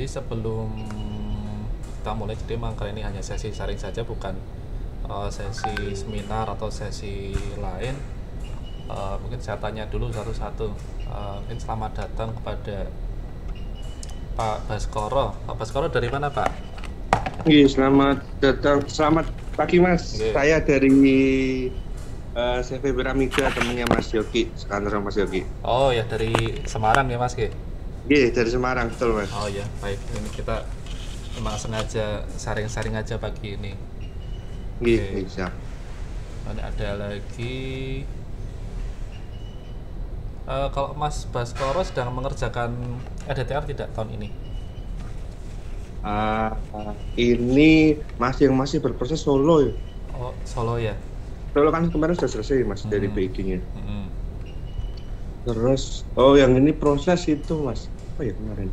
sebelum kita mulai, jadi memang kali ini hanya sesi sharing saja, bukan sesi seminar atau sesi lain. Mungkin saya tanya dulu satu-satu. Mungkin selamat datang kepada Pak Baskoro. Pak Baskoro dari mana, Pak? Iya, selamat datang. Selamat pagi, Mas. Saya dari CV Piramida, temennya Mas Yogi, sekantor Mas Yogi. Oh ya, dari Semarang ya, Mas? Iya, dari Semarang, betul, Mas. Oh ya, baik. Ini kita memang sengaja sharing-sharing aja pagi ini. Iya, siap. Ini ada lagi. Kalau Mas Baskoro sedang mengerjakan EDTR tidak tahun ini? Ini masih berproses solo ya. Oh, solo ya? Solo kan kemarin sudah selesai, Mas, dari BID-nya. Terus, yang ini proses itu, Mas. Apa ya kemarin?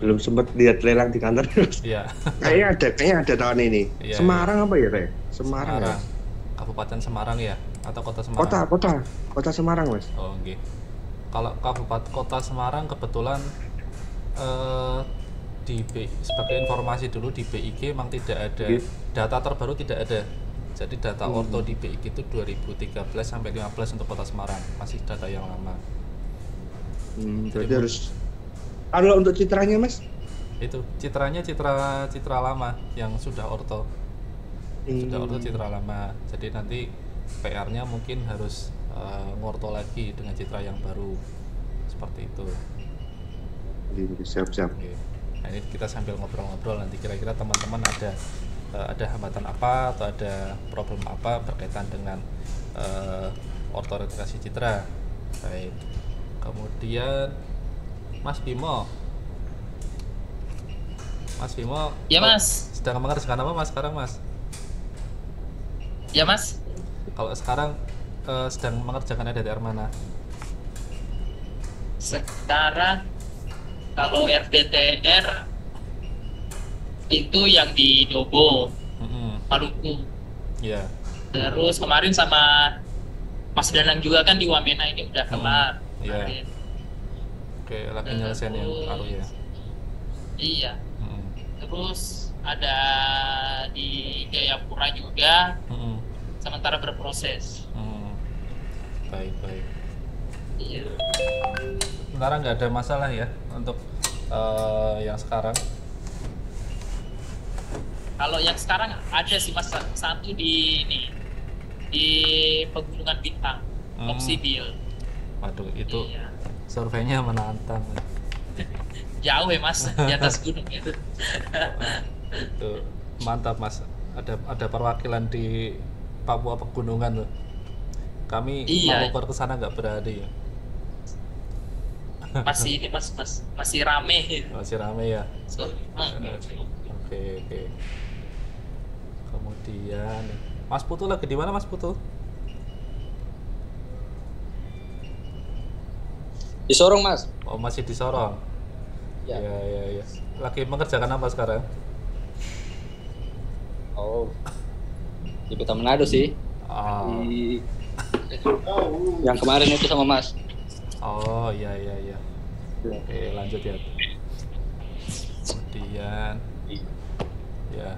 Belum sempat lihat lelang di kantor, Mas. Iya. Kayaknya ada tahun ini. Iya, Semarang iya. apa ya, Rey? Semarang. Ya? Kabupaten Semarang ya? Atau Kota Semarang? Kota Semarang, Mas. Oh, oke. Kalau Kabupaten Kota Semarang kebetulan sebagai informasi dulu, di BIG memang tidak ada data terbaru, tidak ada. Jadi data orto di BIG itu 2013 sampai 15 untuk Kota Semarang, masih data yang lama. Jadi harus. Kalau untuk citranya, Mas? Itu citranya citra lama yang sudah orto. Sudah orto citra lama. Jadi nanti PR-nya mungkin harus ngorto lagi dengan citra yang baru. Seperti itu. Siap. Oke. Nah, ini kita sambil ngobrol-ngobrol, nanti kira-kira teman-teman ada hambatan apa atau ada problem apa berkaitan dengan ortoretrasi citra. Baik. Kemudian Mas Bimo. Ya, Mas. Sedang mengerjakan apa, Mas, sekarang, Mas? Ya, Mas. Kalau sekarang sedang mengerjakan EDTR mana? Sekarang kalau RDTR itu yang di Dobo, Maluku. Iya. Terus kemarin sama Mas Danang juga kan di Wamena ini udah kelar. Iya. Oke, lagi nyelesain yang baru ya. Iya. Terus ada di Jayapura juga. Sementara berproses. Baik. Iya. Sementara nggak ada masalah ya untuk yang sekarang. Kalau yang sekarang ada sih, Mas, satu di Pegunungan Bintang, Oksibil. Waduh, itu surveinya menantang. Jauh ya, Mas, di atas gunung itu. Itu mantap, Mas. Ada perwakilan di Papua Pegunungan tuh. Kami mau ke sana nggak berani ya. Masih ini, Mas, masih rame. Masih rame ya. Oke. Kemudian Mas Putu lagi di mana, Mas Putu? Di Sorong, Mas. Oh, masih di Sorong. Ya. Ya. Lagi mengerjakan apa sekarang? Oh, di Kota Manado sih. Yang kemarin itu sama Mas. Oh, iya. Oke, lanjut ya. Kemudian ya,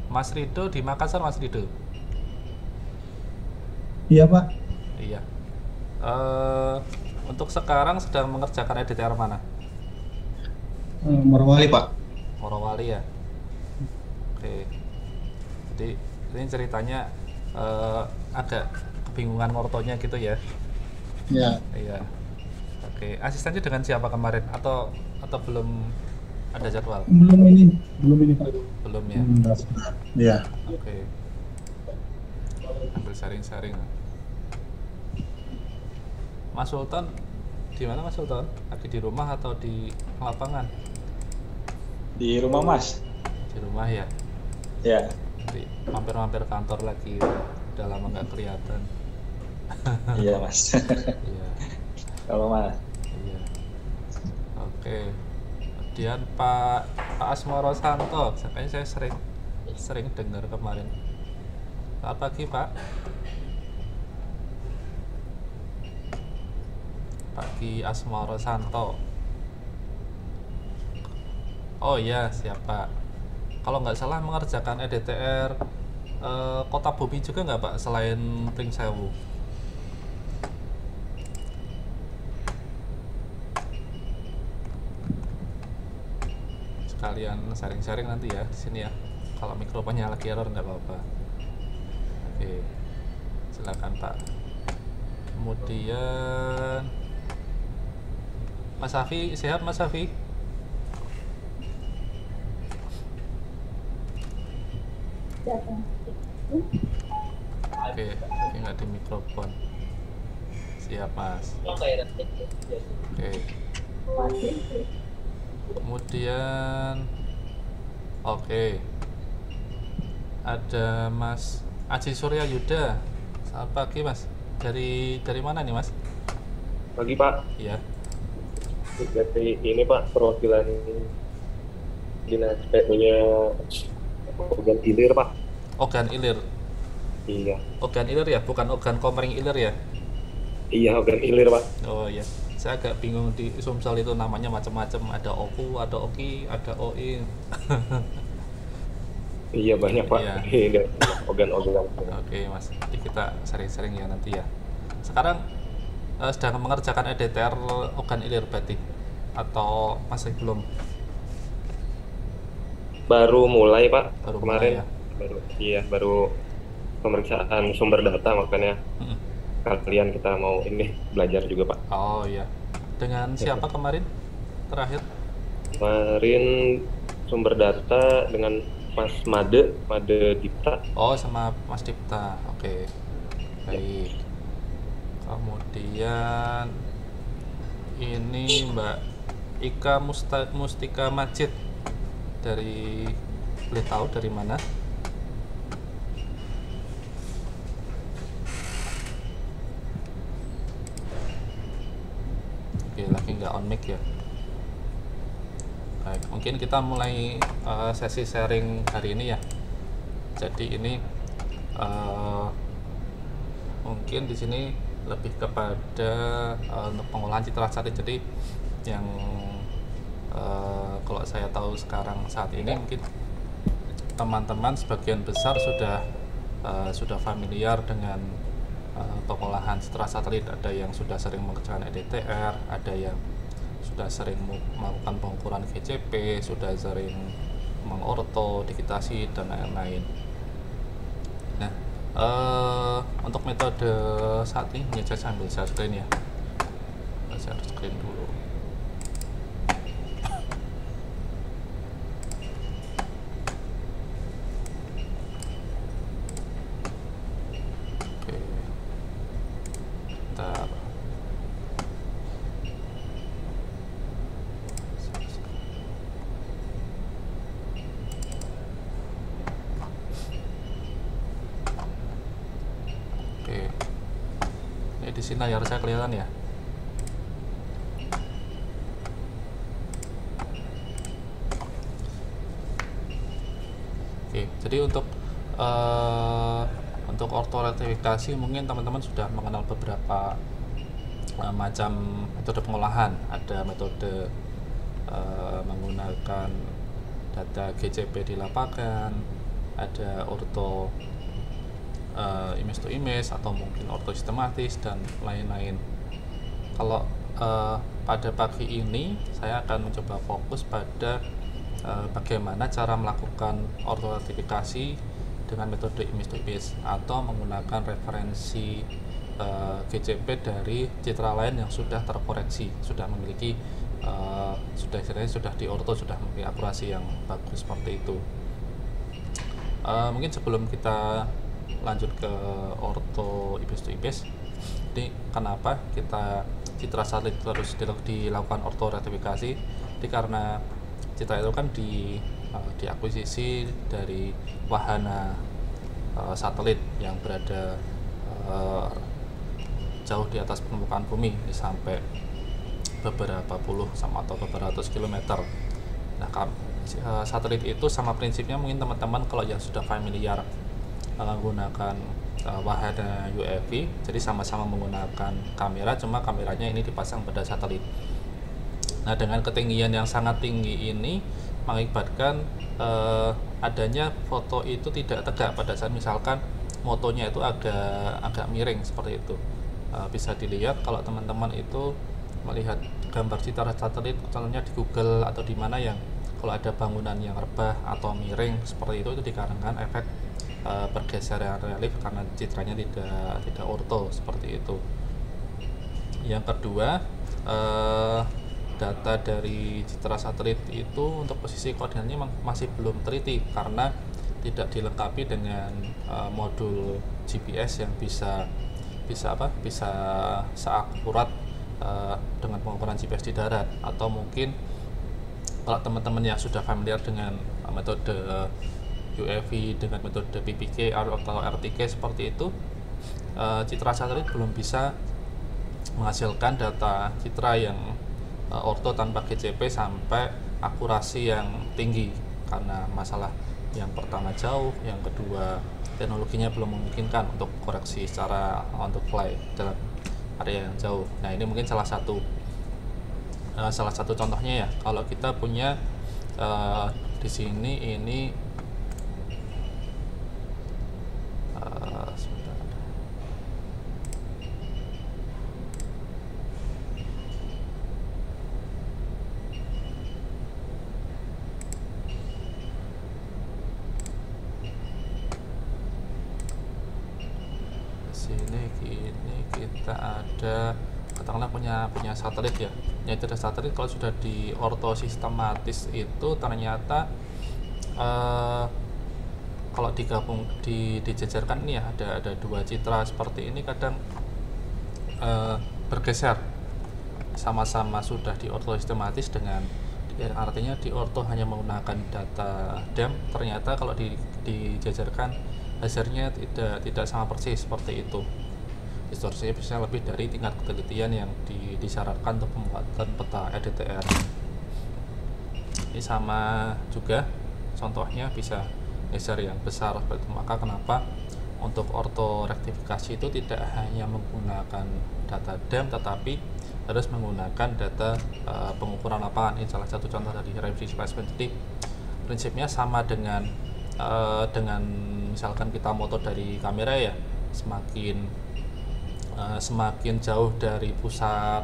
Mas Rido di Makassar, Mas Rido. Iya, Pak. Iya. Untuk sekarang sedang mengerjakan EDTR mana? Morowali, Pak. Morowali ya. Oke. Jadi ini ceritanya agak kebingungan ngortonya gitu ya. Iya. Oke. Asistennya dengan siapa kemarin atau belum ada jadwal? Belum ini Pak. Belum ya. Iya. Oke. Ambil sharing-sharing. Mas Sultan di mana, Mas Sultan? Lagi di rumah atau di lapangan? Di rumah, Mas. Di rumah ya. Ya. Jadi mampir-mampir kantor lagi. Udah lama nggak kelihatan. Iya, Mas. Iya. Kalau Mas. Iya. Oke. Kemudian Pak Asmoro Santo, kayaknya saya sering dengar kemarin. Selamat pagi, Pak. Pagi Asmoro Santo. Oh iya, siap Pak. Kalau nggak salah mengerjakan EDTR Kota Bumi juga nggak Pak, selain Pringsewu? Sekalian sharing-sharing nanti ya di sini ya. Kalau mikrofonnya lagi error nggak apa-apa. Oke, silakan Pak. Kemudian Mas Safi, sehat Mas Safi? Oke, nggak di mikrofon. Siap Mas. Oke. Kemudian, oke, ada Mas Aji Surya Yuda. Selamat pagi Mas. Dari mana nih Mas? Pagi Pak. Iya. Dari ini Pak, perwakilan dinas PU-nya Ogan Ilir Pak. Ogan Ilir. Iya. Ogan Ilir ya, bukan Ogan Komering Ilir ya? Iya, Ogan Ilir Pak. Oh iya. Saya agak bingung di Sumsel itu namanya macam-macam. Ada Oku, ada Oki, ada Oi. Iya banyak Pak. Iya. Iya. Ogan-ogan. Oke Mas, jadi kita sering-sering ya nanti ya. Sekarang sedang mengerjakan EDTR Ogan Ilir berarti atau masih belum? Baru mulai Pak. Baru Kemarin. mulai ya? Baru pemeriksaan sumber data, makanya kalian kita mau ini belajar juga Pak. Oh iya. Dengan siapa kemarin terakhir? Kemarin sumber data dengan Mas Made Dipta. Oh sama Mas Dipta. Oke. Baik. Kemudian ini Mbak Ika Mustika Majid, dari boleh tahu dari mana? Oke, lagi nggak on mic ya. Baik, mungkin kita mulai sesi sharing hari ini ya. Jadi ini mungkin di sini lebih kepada untuk pengolahan citra satelit. Jadi yang kalau saya tahu sekarang saat ini mungkin teman-teman sebagian besar sudah familiar dengan pengolahan citra satelit. Ada yang sudah sering mengerjakan EDTR, ada yang sudah sering melakukan pengukuran GCP, sudah sering mengorto, digitasi dan lain-lain. Nah, untuk metode saat ini saya sambil share screen ya. Share screen dulu. Oke. Bentar. Oke. Ini di sini layar saya kelihatan ya. Oke, jadi untuk ortorektifikasi mungkin teman-teman sudah mengenal beberapa macam metode pengolahan. Ada metode menggunakan data GCP di lapangan, ada orto image to image, atau mungkin orto sistematis dan lain-lain. Kalau pada pagi ini saya akan mencoba fokus pada bagaimana cara melakukan ortorektifikasi dengan metode image to image atau menggunakan referensi GCP dari citra lain yang sudah terkoreksi, sudah memiliki sudah di orto, sudah memiliki akurasi yang bagus seperti itu. Mungkin sebelum kita lanjut ke orto image to image, ini kenapa kita citra satelit terus dilakukan ortorektifikasi? Ini karena citra itu kan diakuisisi dari wahana satelit yang berada jauh di atas permukaan bumi, ini sampai beberapa puluh atau beberapa ratus kilometer. Nah, satelit itu sama prinsipnya mungkin teman-teman kalau yang sudah familiar menggunakan wahana UAV, jadi sama-sama menggunakan kamera, cuma kameranya ini dipasang pada satelit. Nah, dengan ketinggian yang sangat tinggi ini, mengakibatkan adanya foto itu tidak tegak pada saat misalkan motonya itu agak miring seperti itu. Bisa dilihat kalau teman-teman itu melihat gambar citra satelit contohnya di Google atau di mana yang kalau ada bangunan yang rebah atau miring seperti itu dikarenakan efek pergeseran relief karena citranya tidak orto seperti itu. Yang kedua, data dari citra satelit itu untuk posisi koordinatnya masih belum teliti karena tidak dilengkapi dengan modul GPS yang bisa seakurat dengan pengukuran GPS di darat. Atau mungkin kalau teman-teman yang sudah familiar dengan metode UAV dengan metode PPK atau RTK seperti itu, citra satelit belum bisa menghasilkan data citra yang orto tanpa GCP sampai akurasi yang tinggi karena masalah yang pertama jauh, yang kedua teknologinya belum memungkinkan untuk koreksi secara on the fly dalam area yang jauh. Nah, ini mungkin salah satu contohnya ya. Kalau kita punya di sini ini sebentar. Sini kita ada katakanlah punya satelit ya. Yaitu satelit kalau sudah di orto sistematis itu ternyata kalau digabung dijajarkan ini ya ada dua citra seperti ini kadang bergeser sama-sama sudah di orto sistematis dengan artinya di orto hanya menggunakan data DEM, ternyata kalau dijajarkan hasilnya tidak sama persis seperti itu. Distorsinya bisa lebih dari tingkat ketelitian yang disyaratkan untuk pembuatan peta EDTR. Ini sama juga contohnya bisa geser yang besar seperti itu. Maka kenapa untuk orto rektifikasi itu tidak hanya menggunakan data DEM tetapi harus menggunakan data pengukuran lapangan. Ini salah satu contoh dari review placement. Jadi prinsipnya sama dengan misalkan kita moto dari kamera ya, semakin jauh dari pusat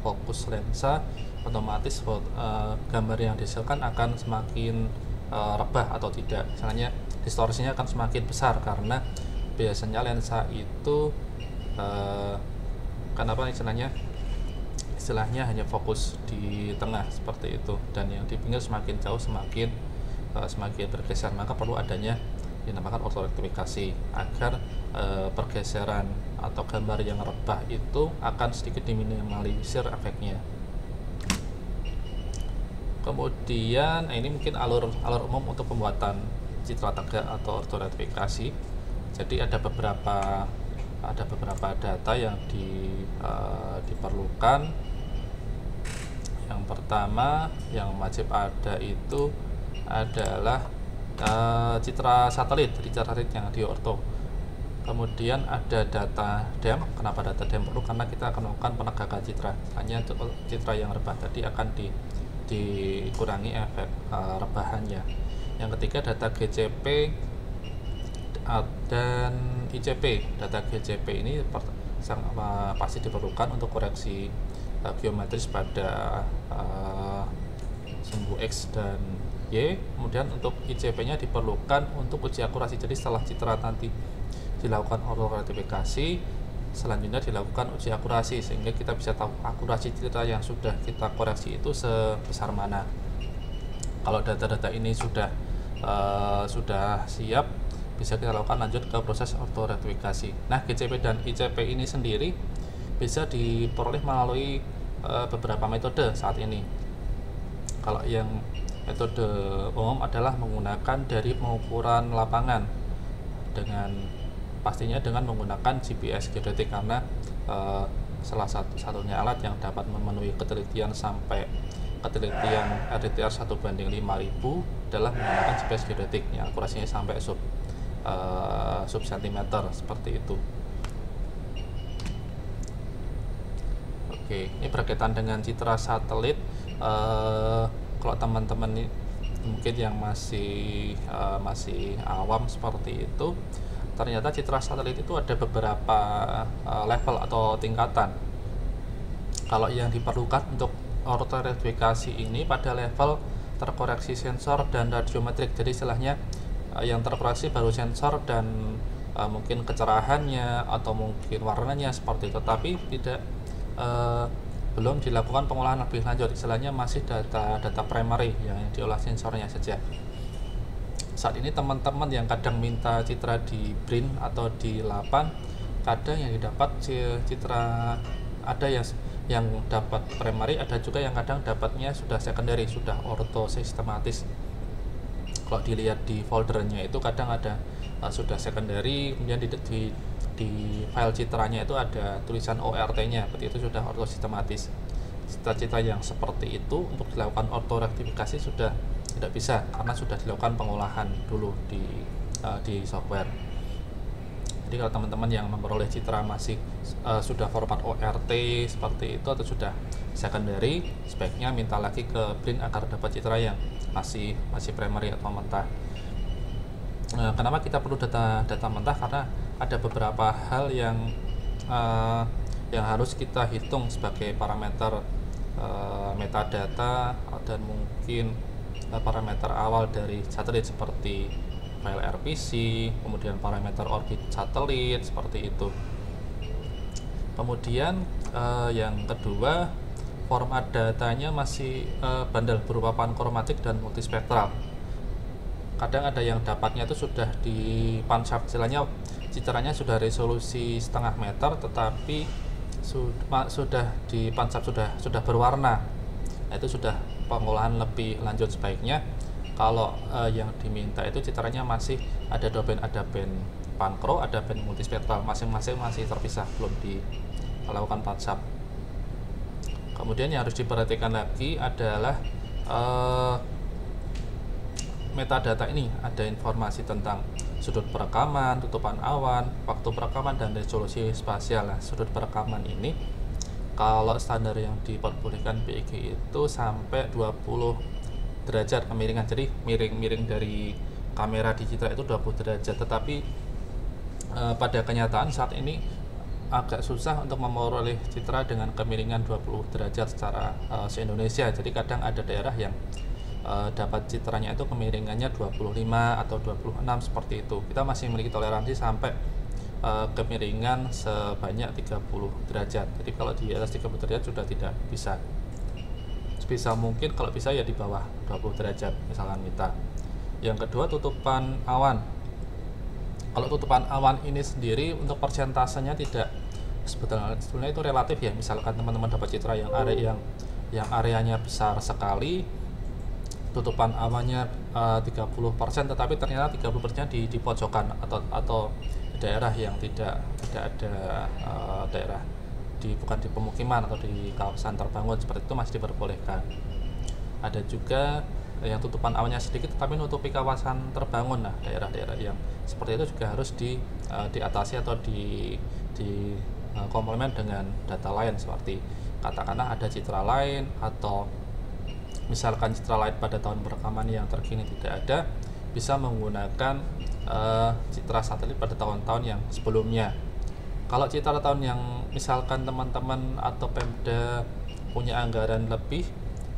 fokus lensa, otomatis gambar yang dihasilkan akan semakin rebah atau tidak, misalnya distorsinya akan semakin besar karena biasanya lensa itu kenapa istilahnya hanya fokus di tengah seperti itu, dan yang di pinggir semakin jauh semakin bergeser. Maka perlu adanya dinamakan ortorektifikasi agar pergeseran atau gambar yang rebah itu akan sedikit diminimalisir efeknya. Kemudian ini mungkin alur umum untuk pembuatan citra tegak atau ortorektifikasi. Jadi ada beberapa data yang diperlukan. Yang pertama yang wajib ada itu adalah citra satelit, citra satelit yang di orto. Kemudian ada data DEM. Kenapa data DEM perlu? Karena kita akan melakukan penegakan citra. Hanya citra yang rebah tadi akan dikurangi efek rebahannya. Yang ketiga data GCP dan ICP. Data GCP ini pasti diperlukan untuk koreksi geometris pada sumbu X dan Y. Kemudian untuk ICP-nya diperlukan untuk uji akurasi. Jadi setelah citra nanti dilakukan ortorektifikasi, selanjutnya dilakukan uji akurasi sehingga kita bisa tahu akurasi citra yang sudah kita koreksi itu sebesar mana. Kalau data-data ini sudah siap, bisa kita lakukan lanjut ke proses ortorektifikasi. Nah, GCP dan ICP ini sendiri bisa diperoleh melalui beberapa metode saat ini. Kalau yang metode umum adalah menggunakan dari pengukuran lapangan pastinya dengan menggunakan GPS geodetik, karena salah satunya alat yang dapat memenuhi ketelitian sampai ketelitian RDTR 1:5000 adalah menggunakan GPS geodetik yang akurasinya sampai sub sentimeter seperti itu. Oke, ini berkaitan dengan citra satelit. Kalau teman-teman mungkin yang masih awam seperti itu, ternyata citra satelit itu ada beberapa level atau tingkatan. Kalau yang diperlukan untuk ortorektifikasi ini pada level terkoreksi sensor dan radiometrik, jadi istilahnya yang terkoreksi baru sensor dan mungkin kecerahannya atau mungkin warnanya seperti itu, tapi tidak belum dilakukan pengolahan lebih lanjut, istilahnya masih data primary yang diolah sensornya saja. Saat ini teman-teman yang kadang minta citra di BRIN atau di LAPAN, kadang yang didapat citra ada yang dapat primary, ada juga yang kadang dapatnya sudah secondary, sudah orto sistematis. Kalau dilihat di foldernya itu kadang ada sudah secondary, kemudian di file citranya itu ada tulisan ORT-nya, berarti itu sudah orto sistematis. Citra-citra yang seperti itu untuk dilakukan ortorektifikasi sudah tidak bisa karena sudah dilakukan pengolahan dulu di software. Jadi kalau teman-teman yang memperoleh citra masih sudah format ORT seperti itu atau sudah secondary, sebaiknya minta lagi ke BRIN agar dapat citra yang masih primary atau mentah. Kenapa kita perlu data mentah? Karena ada beberapa hal yang harus kita hitung sebagai parameter metadata dan mungkin parameter awal dari satelit seperti file RPC, kemudian parameter orbit satelit seperti itu. Kemudian yang kedua, format datanya masih bandel berupa pankromatik dan multispektral. Kadang ada yang dapatnya itu sudah di pansap, istilahnya citranya sudah resolusi 0,5 meter tetapi sudah di pansap sudah berwarna. Nah, itu sudah pengolahan lebih lanjut. Sebaiknya kalau yang diminta itu citranya masih ada dua band, ada band pankro, ada band multispektral, masing-masing masih terpisah, belum dilakukan pansap. Kemudian yang harus diperhatikan lagi adalah metadata ini, ada informasi tentang sudut perekaman, tutupan awan, waktu perekaman, dan resolusi spasial. Nah, sudut perekaman ini kalau standar yang diperbolehkan BEG itu sampai 20 derajat kemiringan, jadi miring dari kamera di citra itu 20 derajat, tetapi pada kenyataan saat ini agak susah untuk memperoleh citra dengan kemiringan 20 derajat secara se-Indonesia. Jadi kadang ada daerah yang dapat citranya itu kemiringannya 25 atau 26 seperti itu. Kita masih memiliki toleransi sampai kemiringan sebanyak 30 derajat. Jadi kalau di atas 30 derajat sudah tidak bisa. Sebisa mungkin kalau bisa ya di bawah 20 derajat misalkan kita. Yang kedua, tutupan awan. Kalau tutupan awan ini sendiri untuk persentasenya tidak sebetulnya itu relatif ya. Misalkan teman-teman dapat citra yang areanya besar sekali, tutupan awannya 30%, tetapi ternyata 30% di pojokan atau daerah yang tidak ada daerah bukan di pemukiman atau di kawasan terbangun, seperti itu masih diperbolehkan. Ada juga yang tutupan awannya sedikit tetapi menutupi kawasan terbangun. Nah, daerah-daerah yang seperti itu juga harus diatasi atau di komplement dengan data lain, seperti katakanlah ada citra lain atau misalkan citra lain pada tahun perekaman yang terkini tidak ada, bisa menggunakan citra satelit pada tahun-tahun yang sebelumnya. Kalau citra tahun yang misalkan teman-teman atau Pemda punya anggaran lebih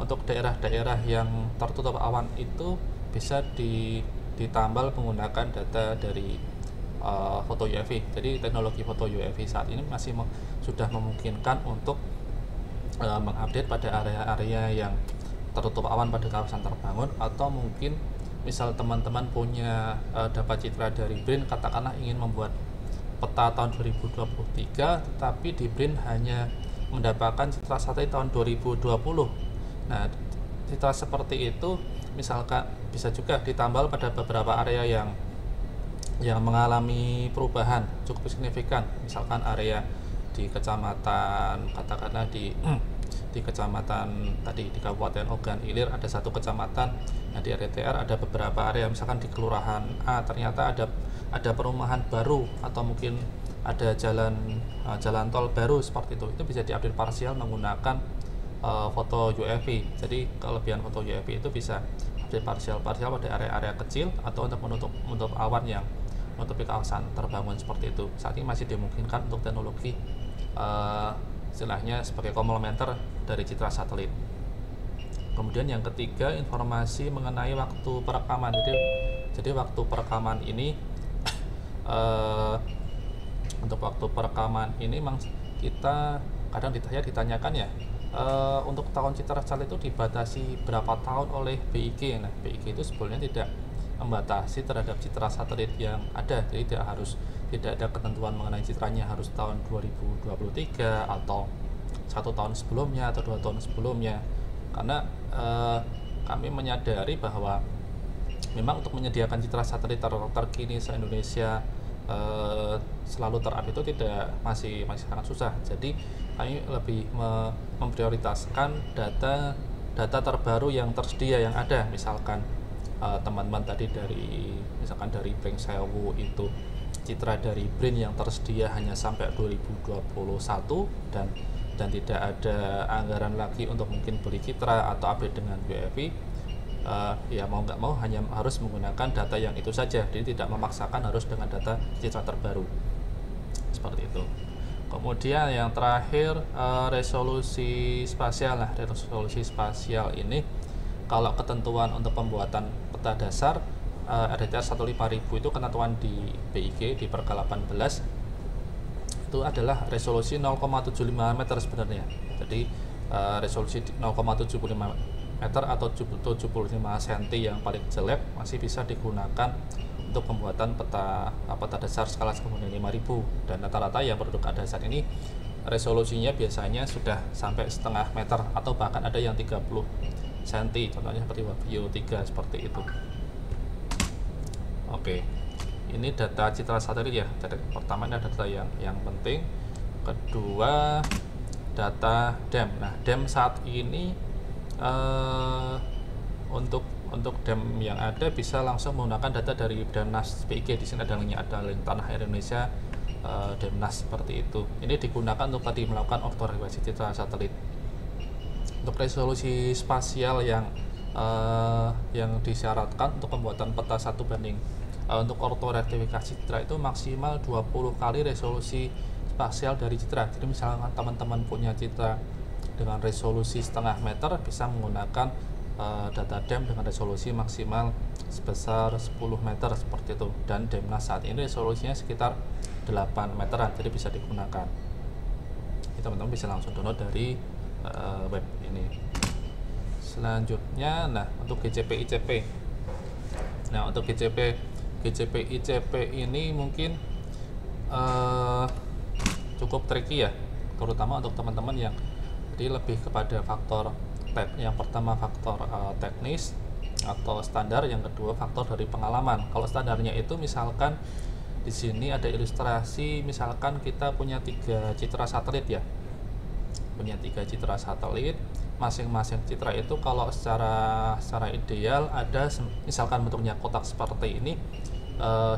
untuk daerah-daerah yang tertutup awan itu bisa ditambal menggunakan data dari foto UAV. Jadi teknologi foto UAV saat ini masih sudah memungkinkan untuk mengupdate pada area-area yang tertutup awan pada kawasan terbangun, atau mungkin misal teman-teman punya dapat citra dari BRIN, katakanlah ingin membuat peta tahun 2023 tetapi di BRIN hanya mendapatkan citra satelit tahun 2020. Nah, citra seperti itu misalkan bisa juga ditambal pada beberapa area yang mengalami perubahan cukup signifikan, misalkan area di kecamatan, katakanlah di kecamatan tadi di Kabupaten Ogan Ilir ada satu kecamatan, nah di RTR ada beberapa area, misalkan di kelurahan A ternyata ada perumahan baru atau mungkin ada jalan tol baru seperti itu bisa diupdate parsial menggunakan foto UAV. Jadi kelebihan foto UAV itu bisa update parsial pada area-area kecil atau untuk menutup awan yang menutupi kawasan terbangun seperti itu. Saat ini masih dimungkinkan untuk teknologi istilahnya sebagai komplementer dari citra satelit. Kemudian yang ketiga, informasi mengenai waktu perekaman. Jadi waktu perekaman ini untuk waktu perekaman ini memang kita kadang ditanyakan ya, untuk tahun citra satelit itu dibatasi berapa tahun oleh BIG. Nah, BIG itu sebetulnya tidak membatasi terhadap citra satelit yang ada, jadi tidak ada ketentuan mengenai citranya harus tahun 2023 atau 1 tahun sebelumnya atau 2 tahun sebelumnya, karena kami menyadari bahwa memang untuk menyediakan citra satelit terkini se-Indonesia selalu terupdate itu masih sangat susah. Jadi kami lebih memprioritaskan data terbaru yang tersedia yang ada. Misalkan teman-teman tadi dari Bring Sewu itu citra dari BRIN yang tersedia hanya sampai 2021 dan tidak ada anggaran lagi untuk mungkin beli citra atau update dengan UAV. Ya mau nggak mau hanya harus menggunakan data yang itu saja, jadi tidak memaksakan harus dengan data citra terbaru seperti itu. Kemudian yang terakhir, resolusi spasial. Nah, resolusi spasial ini kalau ketentuan untuk pembuatan peta dasar RDTR 15000 itu ketentuan di BIG di Perka 18 itu adalah resolusi 0,75 meter sebenarnya. Jadi resolusi 0,75 meter atau 75 cm yang paling jelek masih bisa digunakan untuk pembuatan peta dasar skala kemudian 5000, dan rata-rata yang produk dasar ini resolusinya biasanya sudah sampai setengah meter atau bahkan ada yang 30 cm, contohnya seperti Wavio 3 seperti itu. Oke, ini data citra satelit ya. Pertama ini ada data yang penting, kedua data DEM. Nah, DEM saat ini untuk DEM yang ada bisa langsung menggunakan data dari Demnas PIG. Di sini ada link Tanah Air Indonesia Demnas seperti itu. Ini digunakan untuk tadi melakukan ortorektiliasi citra satelit. Untuk resolusi spasial yang disyaratkan untuk pembuatan peta 1 banding untuk ortorektifikasi citra itu maksimal 20 kali resolusi spasial dari citra. Jadi misalnya teman-teman punya citra dengan resolusi setengah meter bisa menggunakan data DEM dengan resolusi maksimal sebesar 10 meter seperti itu, dan Demnas saat ini resolusinya sekitar 8 meteran, jadi bisa digunakan. Teman-teman bisa langsung download dari web ini. Selanjutnya, nah untuk GCP ICP. Nah untuk GCP ICP ini mungkin cukup tricky ya, terutama untuk teman-teman yang jadi lebih kepada faktor yang pertama faktor teknis atau standar, yang kedua faktor dari pengalaman. Kalau standarnya itu misalkan di sini ada ilustrasi, misalkan kita punya 3 citra satelit ya, punya 3 citra satelit, masing-masing citra itu kalau secara ideal ada misalkan bentuknya kotak seperti ini,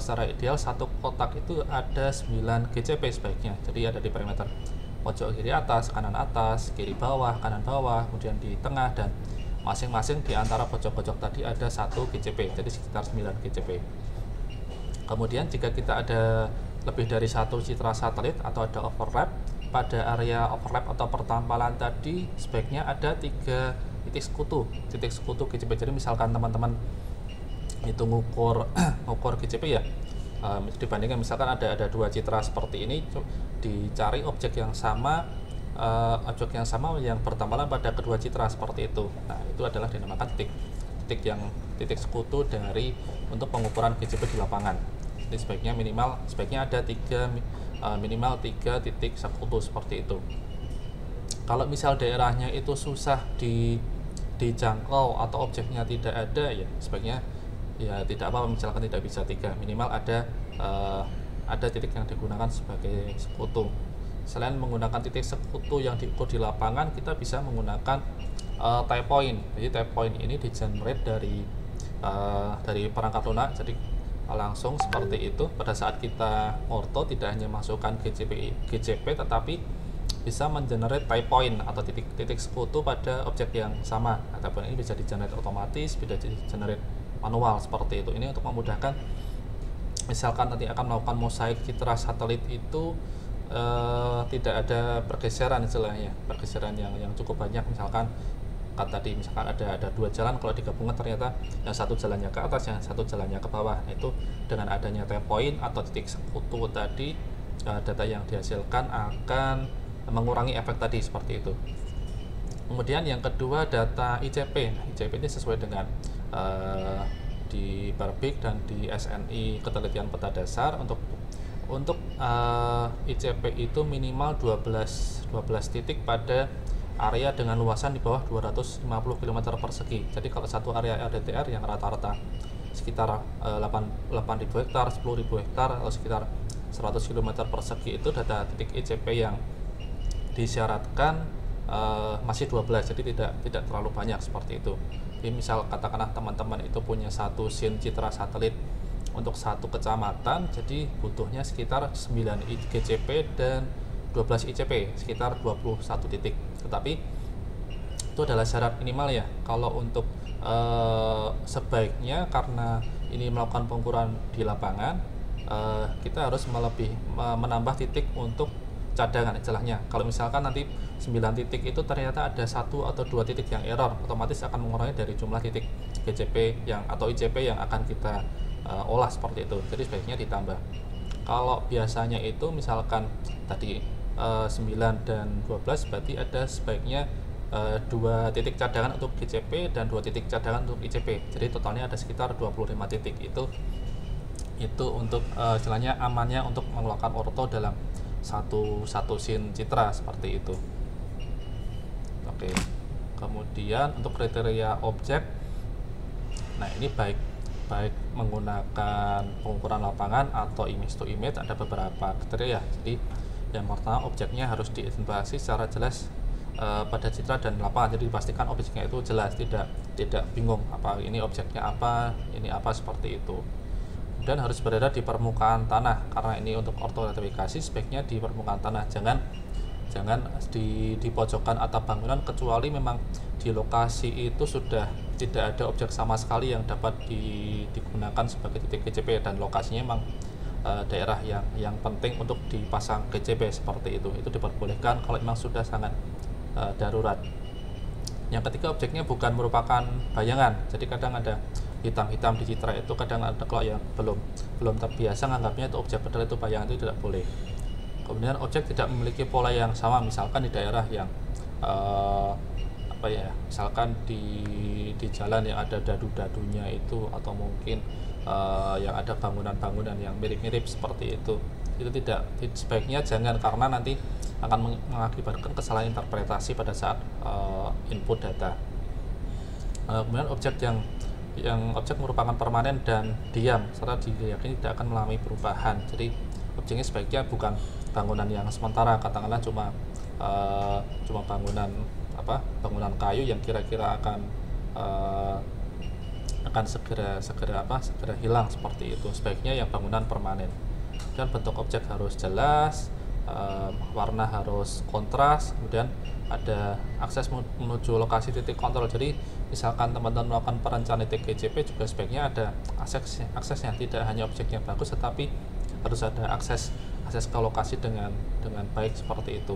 secara ideal satu kotak itu ada 9 GCP sebaiknya. Jadi ada di parameter pojok kiri atas, kanan atas, kiri bawah, kanan bawah, kemudian di tengah, dan masing-masing di antara pojok-pojok tadi ada 1 GCP, jadi sekitar 9 GCP. Kemudian jika kita ada lebih dari 1 citra satelit atau ada overlap, pada area overlap atau pertampalan tadi sebaiknya ada 3 titik sekutu GCP. Jadi misalkan teman-teman itu ngukur GCP ya, dibandingkan misalkan ada 2 citra seperti ini, dicari objek yang sama yang bertampalan pada kedua citra seperti itu. Nah itu adalah dinamakan titik sekutu dari untuk pengukuran GCP di lapangan. Jadi sebaiknya ada minimal 3 titik sekutu seperti itu. Kalau misal daerahnya itu susah dijangkau atau objeknya tidak ada, ya sebaiknya ya tidak apa-apa, misalkan tidak bisa 3, minimal ada titik yang digunakan sebagai sekutu. Selain menggunakan titik sekutu yang diukur di lapangan, kita bisa menggunakan type point. Jadi type point ini di-generate dari perangkat lunak, jadi langsung seperti itu. Pada saat kita orto tidak hanya masukkan GCP tetapi bisa mengenerate type point atau titik-titik sekutu pada objek yang sama, ataupun ini bisa di-generate otomatis, bisa di-generate manual seperti itu. Ini untuk memudahkan misalkan nanti akan melakukan mosaik citra satelit itu tidak ada pergeseran istilahnya, pergeseran yang cukup banyak. Misalkan tadi misalkan ada dua jalan, kalau digabungkan ternyata yang satu jalannya ke atas, yang satu jalannya ke bawah. Itu dengan adanya type point atau titik sekutu tadi, data yang dihasilkan akan mengurangi efek tadi seperti itu. Kemudian yang kedua data ICP. Nah, ICP ini sesuai dengan di Barbik dan di SNI ketelitian peta dasar. Untuk ICP itu minimal 12 titik pada area dengan luasan di bawah 250 km persegi. Jadi kalau satu area RDTR yang rata-rata sekitar 8.000 hektar, 10.000 hektar, atau sekitar 100 km persegi, itu data titik ICP yang disyaratkan masih 12, jadi tidak terlalu banyak seperti itu. Jadi misal katakanlah teman-teman itu punya satu scene citra satelit untuk satu kecamatan, jadi butuhnya sekitar 9 GCP dan 12 ICP, sekitar 21 titik. Tetapi itu adalah syarat minimal ya. Kalau untuk sebaiknya, karena ini melakukan pengukuran di lapangan, kita harus menambah titik untuk cadangan istilahnya. Kalau misalkan nanti 9 titik itu ternyata ada 1 atau 2 titik yang error, otomatis akan mengurangi dari jumlah titik GCP atau ICP yang akan kita olah seperti itu. Jadi sebaiknya ditambah. Kalau biasanya itu misalkan tadi 9 dan 12, berarti ada sebaiknya 2 titik cadangan untuk GCP dan 2 titik cadangan untuk ICP. Jadi totalnya ada sekitar 25 titik. Itu untuk istilahnya amannya untuk mengeluarkan orto dalam satu scene citra seperti itu. Oke. Kemudian untuk kriteria objek, nah ini baik menggunakan pengukuran lapangan atau image to image, ada beberapa kriteria. Jadi yang pertama, objeknya harus diidentifikasi secara jelas pada citra dan lapangan. Jadi dipastikan objeknya itu jelas, tidak bingung apa ini objeknya apa, ini apa, seperti itu. Dan harus berada di permukaan tanah, karena ini untuk ortoidentifikasi sebaiknya di permukaan tanah, jangan di pojokan atap bangunan, kecuali memang di lokasi itu sudah tidak ada objek sama sekali yang dapat digunakan sebagai titik GCP, dan lokasinya memang daerah yang penting untuk dipasang GCP seperti itu diperbolehkan kalau memang sudah sangat darurat. Yang ketiga, objeknya bukan merupakan bayangan. Jadi kadang ada hitam-hitam di citra itu, kadang ada kalau yang belum terbiasa nganggapnya itu objek, padahal itu bayangan, itu tidak boleh. Kemudian objek tidak memiliki pola yang sama, misalkan di daerah yang misalkan di jalan yang ada dadu-dadunya itu, atau mungkin yang ada bangunan-bangunan yang mirip-mirip seperti itu tidak, sebaiknya jangan, karena nanti akan mengakibatkan kesalahan interpretasi pada saat input data. Kemudian objek objek merupakan permanen dan diam, serta diyakini tidak akan mengalami perubahan. Jadi objeknya sebaiknya bukan bangunan yang sementara, katakanlah cuma bangunan kayu yang kira-kira akan segera hilang seperti itu. Sebaiknya yang bangunan permanen. Dan bentuk objek harus jelas, warna harus kontras, kemudian ada akses menuju lokasi titik kontrol. Jadi misalkan teman-teman melakukan perencanaan titik GCP, juga sebaiknya ada aksesnya, tidak hanya objeknya bagus, tetapi harus ada akses ke lokasi dengan baik seperti itu.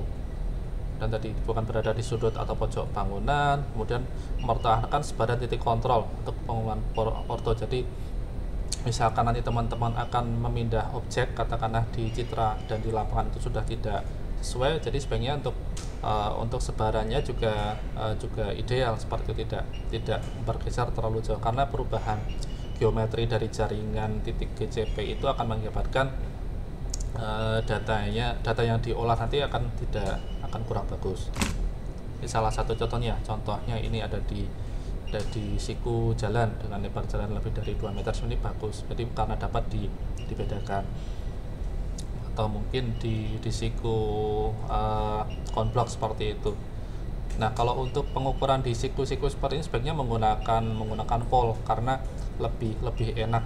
Dan tadi bukan berada di sudut atau pojok bangunan. Kemudian mempertahankan sebaran titik kontrol untuk pengumuman orto. Jadi misalkan nanti teman-teman akan memindah objek, katakanlah di citra dan di lapangan itu sudah tidak sesuai, jadi sebaiknya untuk sebarannya juga ideal seperti itu, tidak bergeser terlalu jauh, karena perubahan geometri dari jaringan titik GCP itu akan mengakibatkan data yang diolah nanti akan kurang bagus. Ini salah satu contohnya ini ada di siku jalan dengan lebar jalan lebih dari 2 meter, ini bagus, jadi karena dapat dibedakan. Atau mungkin di siku konblok seperti itu. Nah, kalau untuk pengukuran di siku-siku seperti ini sebaiknya menggunakan pole, karena lebih enak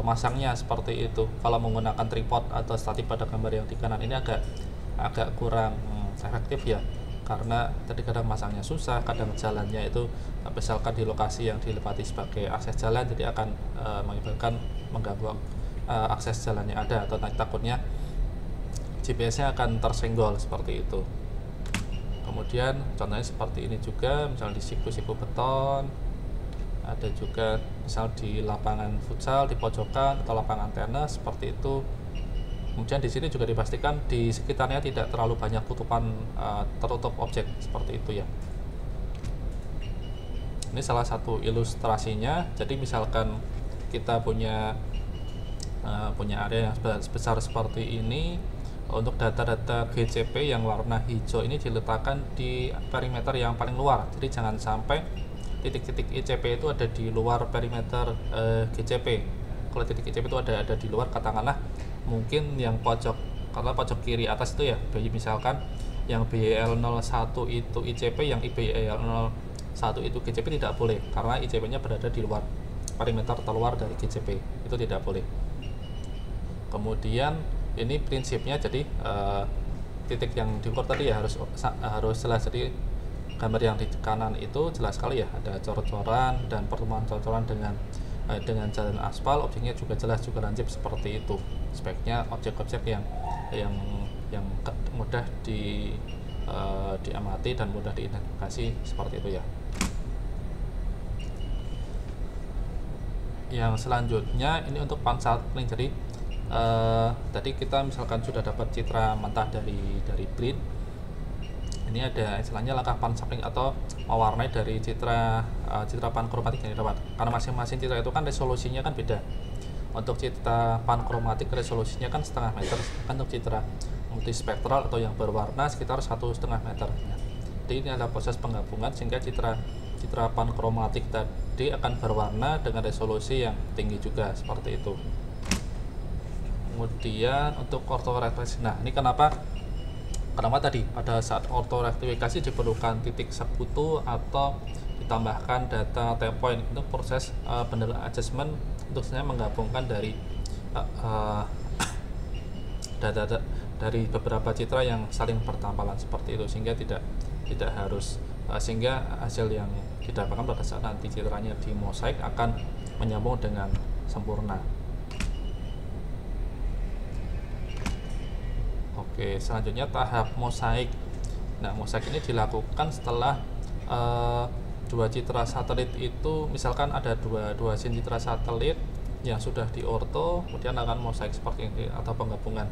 masangnya seperti itu. Kalau menggunakan tripod atau statik pada gambar yang di kanan ini agak kurang efektif ya, karena tadi kadang masangnya susah, kadang jalannya itu misalkan di lokasi yang dilewati sebagai akses jalan, jadi akan mengakibatkan mengganggu akses jalannya ada, atau takutnya GPS-nya akan tersenggol seperti itu. Kemudian contohnya seperti ini juga, misalnya di siku-siku beton, ada juga misal di lapangan futsal di pojokan atau lapangan tenis seperti itu. Kemudian di sini juga dipastikan di sekitarnya tidak terlalu banyak tutupan tertutup objek seperti itu ya. Ini salah satu ilustrasinya. Jadi misalkan kita punya area yang sebesar seperti ini, untuk data-data GCP yang warna hijau ini diletakkan di perimeter yang paling luar. Jadi jangan sampai titik-titik ICP itu ada di luar perimeter GCP. Kalau titik ICP itu ada di luar, katakanlah mungkin yang pojok, kalau pojok kiri atas itu ya, misalkan yang BL01 itu ICP, yang IBL01 itu GCP, tidak boleh karena ICP-nya berada di luar perimeter terluar dari GCP, itu tidak boleh. Kemudian ini prinsipnya, jadi titik yang diukur tadi ya harus jelas. Jadi gambar yang di kanan itu jelas sekali ya, ada cor-coran dan pertemuan cor-coran dengan jalan aspal, objeknya juga jelas, juga lancip seperti itu. Speknya objek-objek yang mudah diamati dan mudah diidentifikasi seperti itu ya. Yang selanjutnya ini untuk pansampling. Jadi tadi kita misalkan sudah dapat citra mentah dari print. Ini ada istilahnya langkah pansampling atau mewarnai dari citra pankromatik yang didapat. Karena masing-masing citra itu kan resolusinya kan beda. Untuk citra pankromatik resolusinya kan 0,5 meter, kan untuk citra multispektral atau yang berwarna sekitar 1,5 meter. Jadi ini adalah proses penggabungan sehingga citra pankromatik tadi akan berwarna dengan resolusi yang tinggi juga seperti itu. Kemudian untuk ortorektifikasi, nah ini kenapa tadi pada saat ortorektifikasi diperlukan titik sekutu atau ditambahkan data tap point. Itu proses bundle adjustment untuk sebenarnya menggabungkan dari data dari beberapa citra yang saling bertampalan seperti itu, sehingga tidak harus sehingga hasil yang didapatkan pada saat nanti citranya di mosaik akan menyambung dengan sempurna. Oke, selanjutnya tahap mosaik. Nah, mosaik ini dilakukan setelah dua citra satelit itu, misalkan ada dua scene citra satelit yang sudah di orto, kemudian akan mosaik seperti ini atau penggabungan.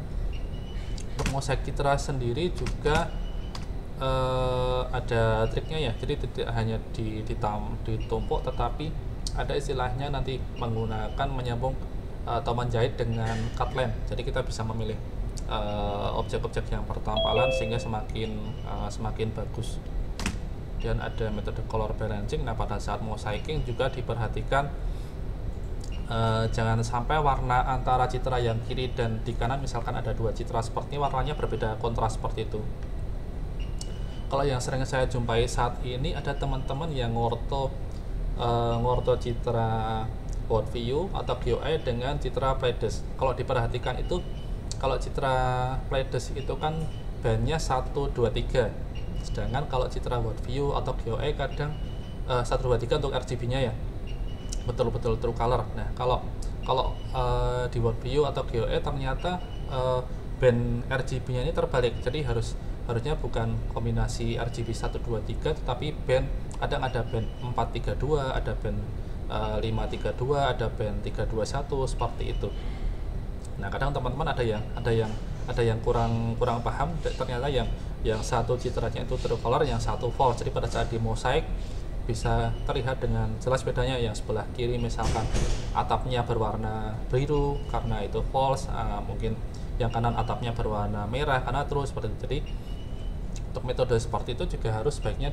Untuk mosaik citra sendiri juga ada triknya ya, jadi tidak hanya ditumpuk, tetapi ada istilahnya nanti menggunakan menyambung atau menjahit dengan cut line. Jadi kita bisa memilih objek-objek yang bertampalan sehingga semakin bagus. Dan ada metode color balancing. Nah, pada saat mosaiking juga diperhatikan jangan sampai warna antara citra yang kiri dan di kanan, misalkan ada dua citra seperti ini, warnanya berbeda kontras seperti itu. Kalau yang sering saya jumpai saat ini, ada teman-teman yang ngorto citra world view atau GUI dengan citra Pleiades. Kalau diperhatikan itu, kalau citra Pleiades itu kan bandnya 1, 2, 3, sedangkan kalau citra world view atau GUI kadang 1, 2, 3 untuk RGB-nya ya, betul-betul true color. Nah, kalau di world view atau GUI ternyata band RGB-nya ini terbalik, jadi harusnya bukan kombinasi RGB 1, 2, 3, tetapi band ada band 432, ada band 532, ada band 321 seperti itu. Nah, kadang teman-teman ada yang kurang paham, ternyata yang satu citranya itu true color, yang satu false. Jadi pada saat di mosaik bisa terlihat dengan jelas bedanya. Yang sebelah kiri misalkan atapnya berwarna biru karena itu false, mungkin yang kanan atapnya berwarna merah karena true, seperti itu. Jadi untuk metode seperti itu juga harus sebaiknya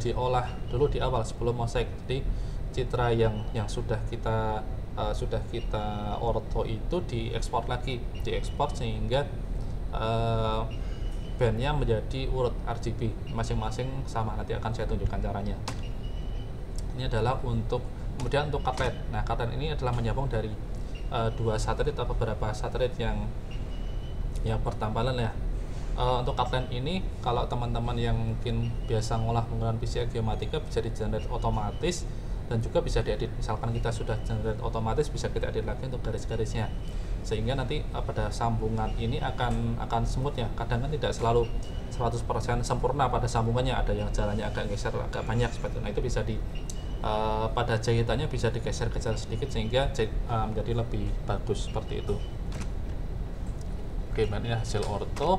diolah dulu di awal sebelum mosaik. Jadi citra yang sudah kita orto itu diekspor sehingga bandnya menjadi urut RGB masing-masing sama. Nanti akan saya tunjukkan caranya. Ini adalah kemudian untuk cut line. Nah, cut line ini adalah menyambung dari dua satelit atau beberapa satelit yang bertampalan ya. untuk kapten ini kalau teman-teman yang mungkin biasa ngolah menggunakan PCA Geomatika bisa di-generate otomatis, dan juga bisa diedit. Misalkan kita sudah generate otomatis, bisa kita edit lagi untuk garis-garisnya, sehingga nanti pada sambungan ini akan smooth ya. Kadang kan tidak selalu 100% sempurna pada sambungannya, ada yang jalannya agak geser, agak banyak seperti itu. Nah, itu bisa pada jahitannya bisa digeser-geser sedikit sehingga menjadi lebih bagus seperti itu. Oke, ini hasil orto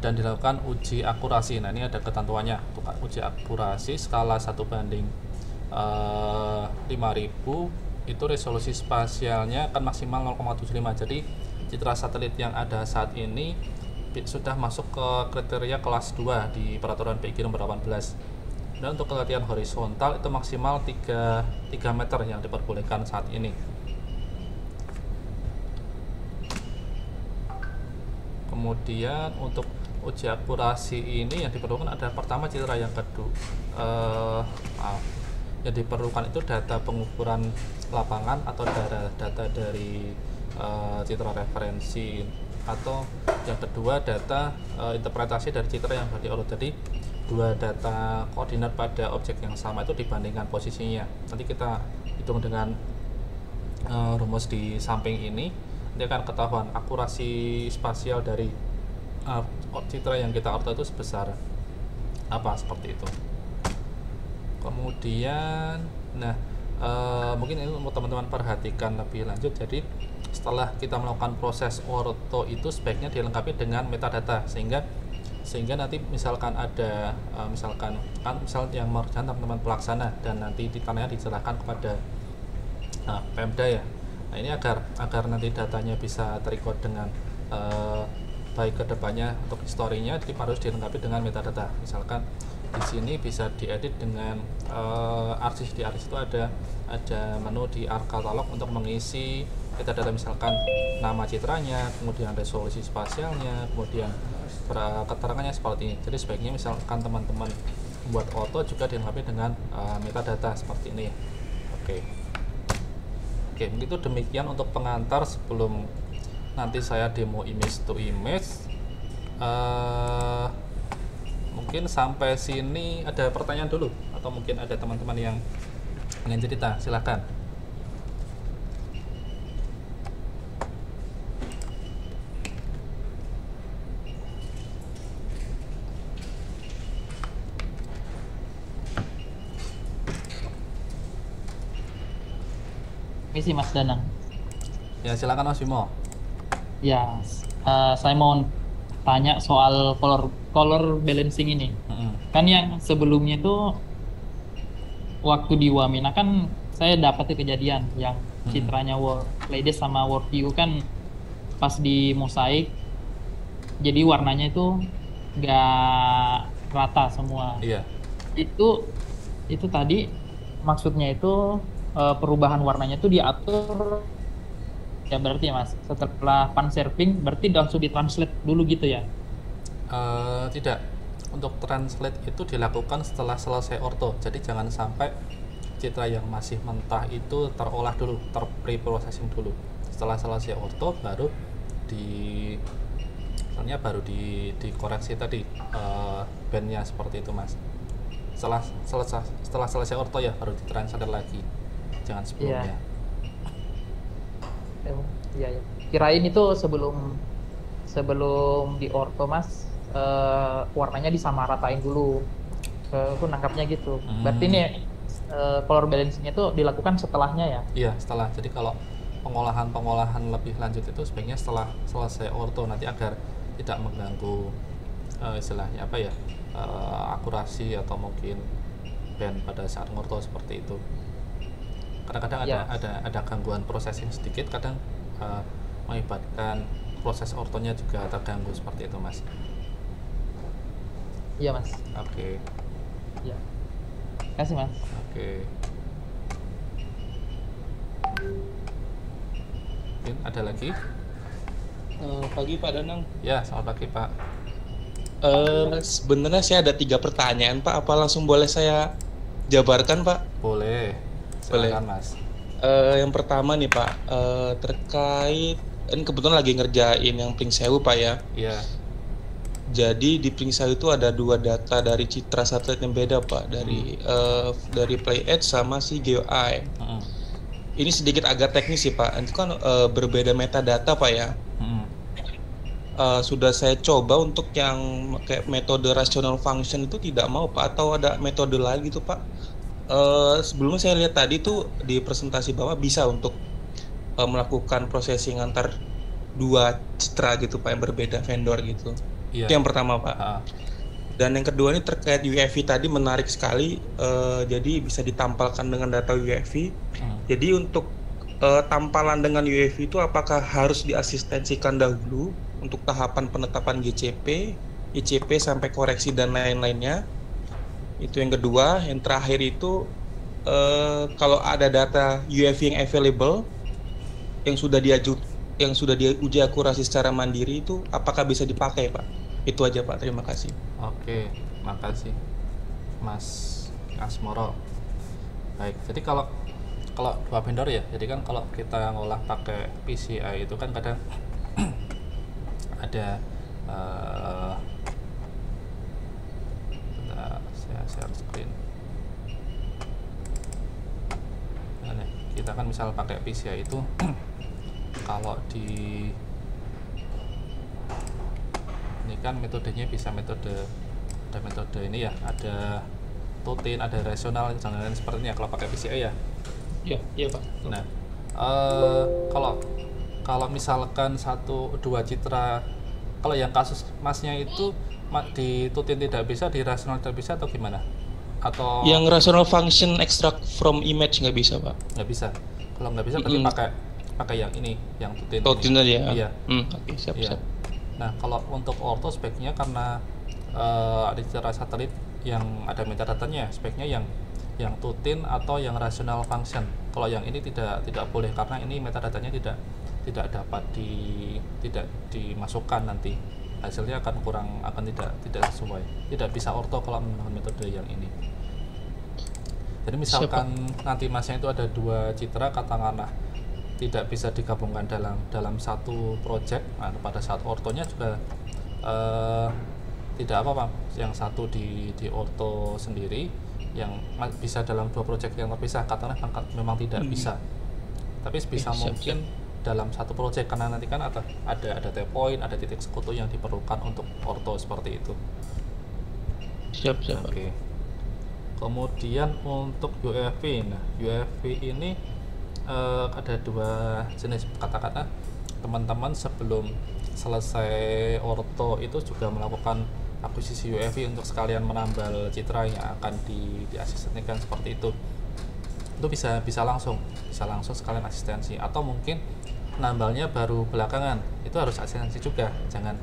dan dilakukan uji akurasi. Nah, ini ada ketentuannya. Untuk uji akurasi skala 1:5000 itu resolusi spasialnya akan maksimal 0,75. Jadi citra satelit yang ada saat ini sudah masuk ke kriteria kelas 2 di peraturan PIG nomor 18. Dan untuk kelihatan horizontal itu maksimal 3 meter yang diperbolehkan saat ini. Kemudian untuk uji akurasi ini yang diperlukan ada pertama citra, yang kedua yang diperlukan itu data pengukuran lapangan atau data dari citra referensi, atau yang kedua data interpretasi dari citra yang sudah diurut. Jadi dua data koordinat pada objek yang sama itu dibandingkan posisinya. Nanti kita hitung dengan rumus di samping ini, nanti akan ketahuan akurasi spasial dari citra yang kita orto itu sebesar apa, seperti itu. Kemudian mungkin ini untuk teman-teman perhatikan lebih lanjut. Jadi setelah kita melakukan proses orto itu sebaiknya dilengkapi dengan metadata, sehingga nanti misalkan ada misal yang mengerjakan teman-teman pelaksana dan nanti ditanya diserahkan kepada Pemda ya. Nah, ini agar nanti datanya bisa terrecord dengan baik ke depannya. Untuk historinya harus dilengkapi dengan metadata. Misalkan di sini bisa diedit dengan arsip. Di arsip itu ada menu di katalog untuk mengisi metadata, misalkan nama citranya, kemudian resolusi spasialnya, kemudian keterangannya seperti ini. Jadi sebaiknya misalkan teman-teman membuat auto juga dilengkapi dengan metadata seperti ini. Oke, begitu demikian untuk pengantar sebelum nanti saya demo image to image. Mungkin sampai sini ada pertanyaan dulu, atau mungkin ada teman-teman yang ingin cerita, silahkan. Misi Mas Danang. Ya, silakan Mas Bimo. Ya, saya mau tanya soal color balancing ini. Kan yang sebelumnya itu waktu di Wamena kan saya dapat kejadian yang citranya Worldladies sama Worldview kan pas di mosaik jadi warnanya itu nggak rata semua. Iya. Itu tadi maksudnya itu perubahan warnanya itu diatur ya, berarti ya Mas setelah pan-surfing berarti langsung ditranslate dulu gitu ya? Tidak, untuk translate itu dilakukan setelah selesai orto. Jadi jangan sampai citra yang masih mentah itu terolah dulu, pre-processing dulu. Setelah selesai orto baru dikoreksi tadi bandnya seperti itu Mas. Setelah selesai orto ya baru ditranslate lagi, jangan sebelumnya. Iya. Kirain itu sebelum di orto Mas, warnanya disamaratain dulu. Aku nangkapnya gitu. Berarti ini color balancing itu dilakukan setelahnya ya? Iya, setelah. Jadi kalau pengolahan lebih lanjut itu sebaiknya setelah selesai orto, nanti agar tidak mengganggu istilahnya apa ya, akurasi atau mungkin band pada saat ngorto seperti itu. Kadang-kadang ada gangguan processing sedikit, kadang mengakibatkan proses ortonya juga terganggu seperti itu Mas. Iya Mas. Oke. Iya. Terima kasih Mas. Oke. Mungkin ada lagi? Pagi Pak Danang. Ya, selamat pagi Pak. Sebenarnya saya ada 3 pertanyaan Pak. Apa langsung boleh saya jabarkan Pak? Boleh. Silakan Mas. Yang pertama nih Pak, terkait ini kebetulan lagi ngerjain yang Pling Sewu Pak ya. Iya. Jadi di Pringsa itu ada 2 data dari citra satelit yang beda Pak, dari Play Edge sama si GeoEye. Ini sedikit agak teknis sih Pak, itu kan berbeda metadata Pak ya. Sudah saya coba untuk yang kayak metode rational function itu tidak mau Pak, atau ada metode lain gitu Pak. Sebelumnya saya lihat tadi tuh di presentasi Bapak bisa untuk melakukan processing antar 2 citra gitu Pak yang berbeda vendor gitu. Itu yang pertama Pak. Dan yang kedua ini terkait UEFI tadi menarik sekali. Jadi bisa ditampalkan dengan data UEFI. Jadi untuk tampalan dengan UEFI itu apakah harus diasistensikan dahulu untuk tahapan penetapan GCP, ICP sampai koreksi dan lain-lainnya. Itu yang kedua. Yang terakhir itu kalau ada data UEFI yang available yang sudah diuji akurasi secara mandiri itu apakah bisa dipakai Pak? Itu aja Pak, terima kasih. Oke, makasih Mas Asmoro. Baik, jadi kalau 2 vendor ya, jadi kan kalau kita ngolah pakai PCI itu kan kadang ada saya share screen. Nah, kita kan misal pakai PCI itu kalau di ini kan metodenya bisa metode ini ya, ada tutin, ada rasional dan lain-lain sepertinya kalau pakai PCI ya. Iya Pak. Nah, kalau misalkan 1-2 citra, kalau yang kasus Masnya itu di tutin tidak bisa, di rasional tidak bisa atau gimana? Atau yang rational function extract from image nggak bisa Pak? Nggak bisa. Kalau nggak bisa berarti pakai yang ini, yang tutin. Tutin aja ya. Iya. Oke, siap. Nah, kalau untuk orto speknya karena ada citra satelit yang ada metadatanya, speknya yang tutin atau yang rational function. Kalau yang ini tidak boleh karena ini metadatanya tidak dapat tidak dimasukkan, nanti hasilnya akan tidak sesuai. Tidak bisa orto kalau menggunakan metode yang ini. Jadi misalkan nanti Masnya itu ada 2 citra katakanlah tidak bisa digabungkan dalam satu project. Nah, pada saat ortonya juga tidak apa-apa, yang satu di orto sendiri, yang bisa dalam 2 project yang terpisah katakanlah memang tidak bisa, tapi bisa mungkin dalam satu project karena nanti kan ada T-point, ada titik sekutu yang diperlukan untuk orto seperti itu. Siap. Oke. Kemudian untuk UEFI, nah UEFI ini ada 2 jenis. Katakanlah teman-teman sebelum selesai orto itu juga melakukan akuisisi UEFI untuk sekalian menambal citra yang akan diasistensikan seperti itu bisa langsung sekalian asistensi, atau mungkin nambalnya baru belakangan, itu harus asistensi juga. Jangan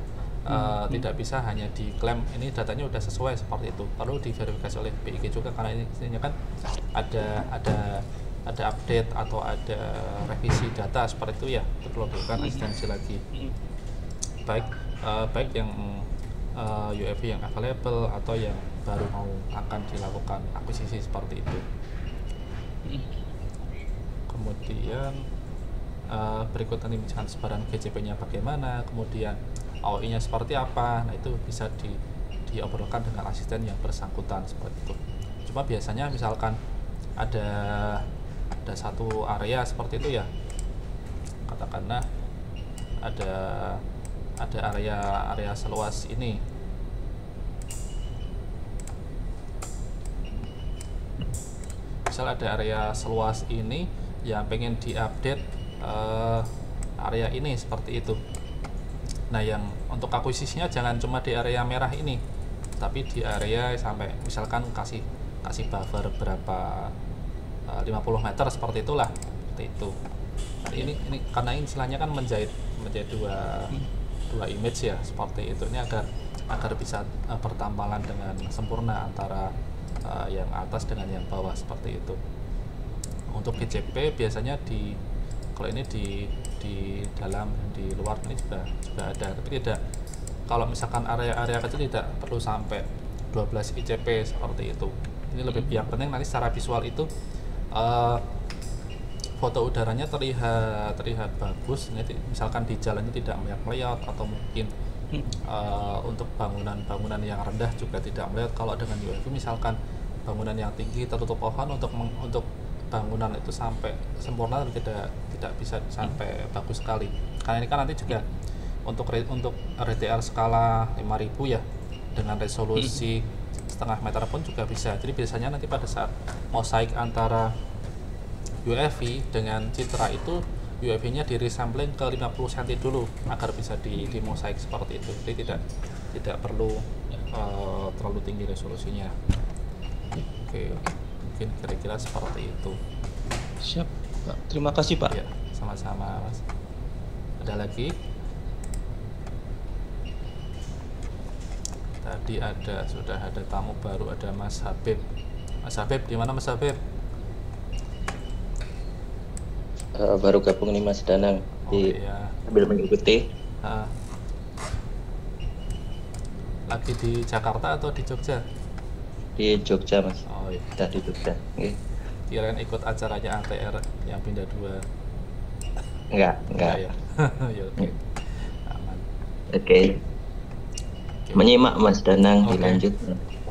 tidak bisa hanya diklaim ini datanya udah sesuai seperti itu, perlu diverifikasi oleh BIG juga karena ini kan ada update atau ada revisi data seperti itu ya, perlu dilakukan asistensi lagi, baik yang UEFI yang available atau yang baru akan dilakukan akuisisi seperti itu. Kemudian berikut nanti misalkan sebaran GCP-nya bagaimana, kemudian AOI-nya seperti apa. Nah, itu bisa diobrolkan dengan asisten yang bersangkutan seperti itu. Cuma biasanya misalkan ada satu area seperti itu ya, katakanlah ada area seluas ini. Misal ada area seluas ini yang pengen diupdate area ini seperti itu. Nah, yang untuk akuisisinya jangan cuma di area merah ini, tapi di area sampai misalkan kasih buffer berapa 50 meter seperti itulah, seperti itu. Nah, ini karena ini istilahnya kan menjahit dua image ya, seperti itu. Ini agar bisa pertampalan dengan sempurna antara yang atas dengan yang bawah seperti itu. Untuk GCP biasanya kalau ini di dalam dan di luar ini juga ada, tapi tidak, kalau misalkan area kecil tidak perlu sampai 12 ICP seperti itu. Ini lebih yang penting nanti secara visual itu foto udaranya terlihat bagus. Ini misalkan di jalan itu tidak melihat layout, atau mungkin Untuk bangunan-bangunan yang rendah juga tidak melihat. Kalau dengan UAV misalkan bangunan yang tinggi tertutup pohon, untuk bangunan itu sampai sempurna tidak bisa sampai bagus sekali. Karena ini kan nanti juga untuk RTR skala 5000 ya, dengan resolusi setengah meter pun juga bisa. Jadi biasanya nanti pada saat mosaik antara UAV dengan citra itu, UAV-nya di resampling ke 50 cm dulu agar bisa di mosaik seperti itu. Jadi tidak perlu terlalu tinggi resolusinya. Oke, mungkin kira-kira seperti itu. Siap, Pak. Terima kasih, Pak. Ya, sama-sama, Mas. Ada lagi? Tadi sudah ada tamu baru, ada Mas Habib. Mas Habib, di mana Mas Habib? Baru gabung nih Mas Danang. Iya. Sambil mengikuti. Lagi di Jakarta atau di Jogja? Di Jogja Mas. Oh iya. Sudah di Jogja. Okay. Kirain ikut acaranya ATR yang pindah 2. Enggak ya. Ya, oke. Aman. Oke. Menyimak Mas Danang, dilanjut.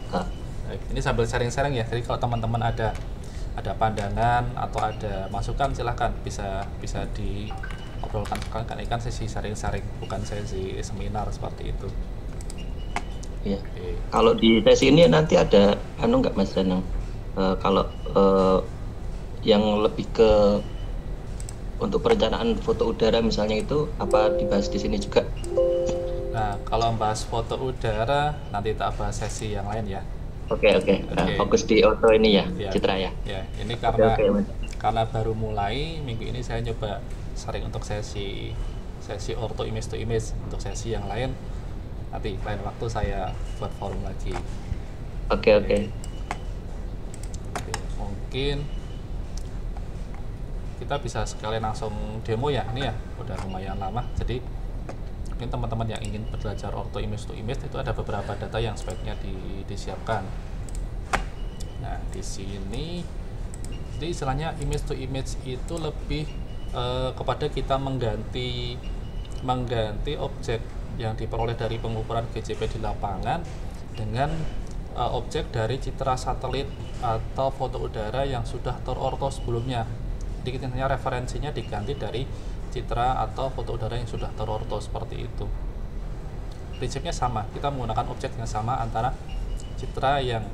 Baik, ini sambil sharing-sharing ya. Jadi kalau teman-teman ada pandangan atau ada masukan, silahkan bisa diobrolkan. Kan ini kan sesi sharing-sharing, bukan sesi seminar seperti itu. Iya. Kalau di sesi ini nanti ada nggak Mas Danang? Kalau yang lebih ke untuk perencanaan foto udara misalnya, itu apa dibahas di sini juga? Nah, kalau bahas foto udara nanti tak bahas sesi yang lain ya. Oke. Fokus di auto ini ya, citra ya. Ya, ini karena baru mulai minggu ini, saya coba sharing untuk sesi ortho image to image. Untuk sesi yang lain nanti lain waktu saya buat forum lagi. Oke. Mungkin kita bisa sekalian langsung demo ya. Ini ya udah lumayan lama, jadi mungkin teman-teman yang ingin belajar ortho image to image itu ada beberapa data yang sebaiknya disiapkan. Nah, di sini jadi istilahnya image to image itu lebih kepada kita mengganti objek yang diperoleh dari pengukuran GCP di lapangan dengan objek dari citra satelit atau foto udara yang sudah terorto sebelumnya. Jadi intinya referensinya diganti dari citra atau foto udara yang sudah terorto seperti itu. Prinsipnya sama, kita menggunakan objek yang sama antara citra yang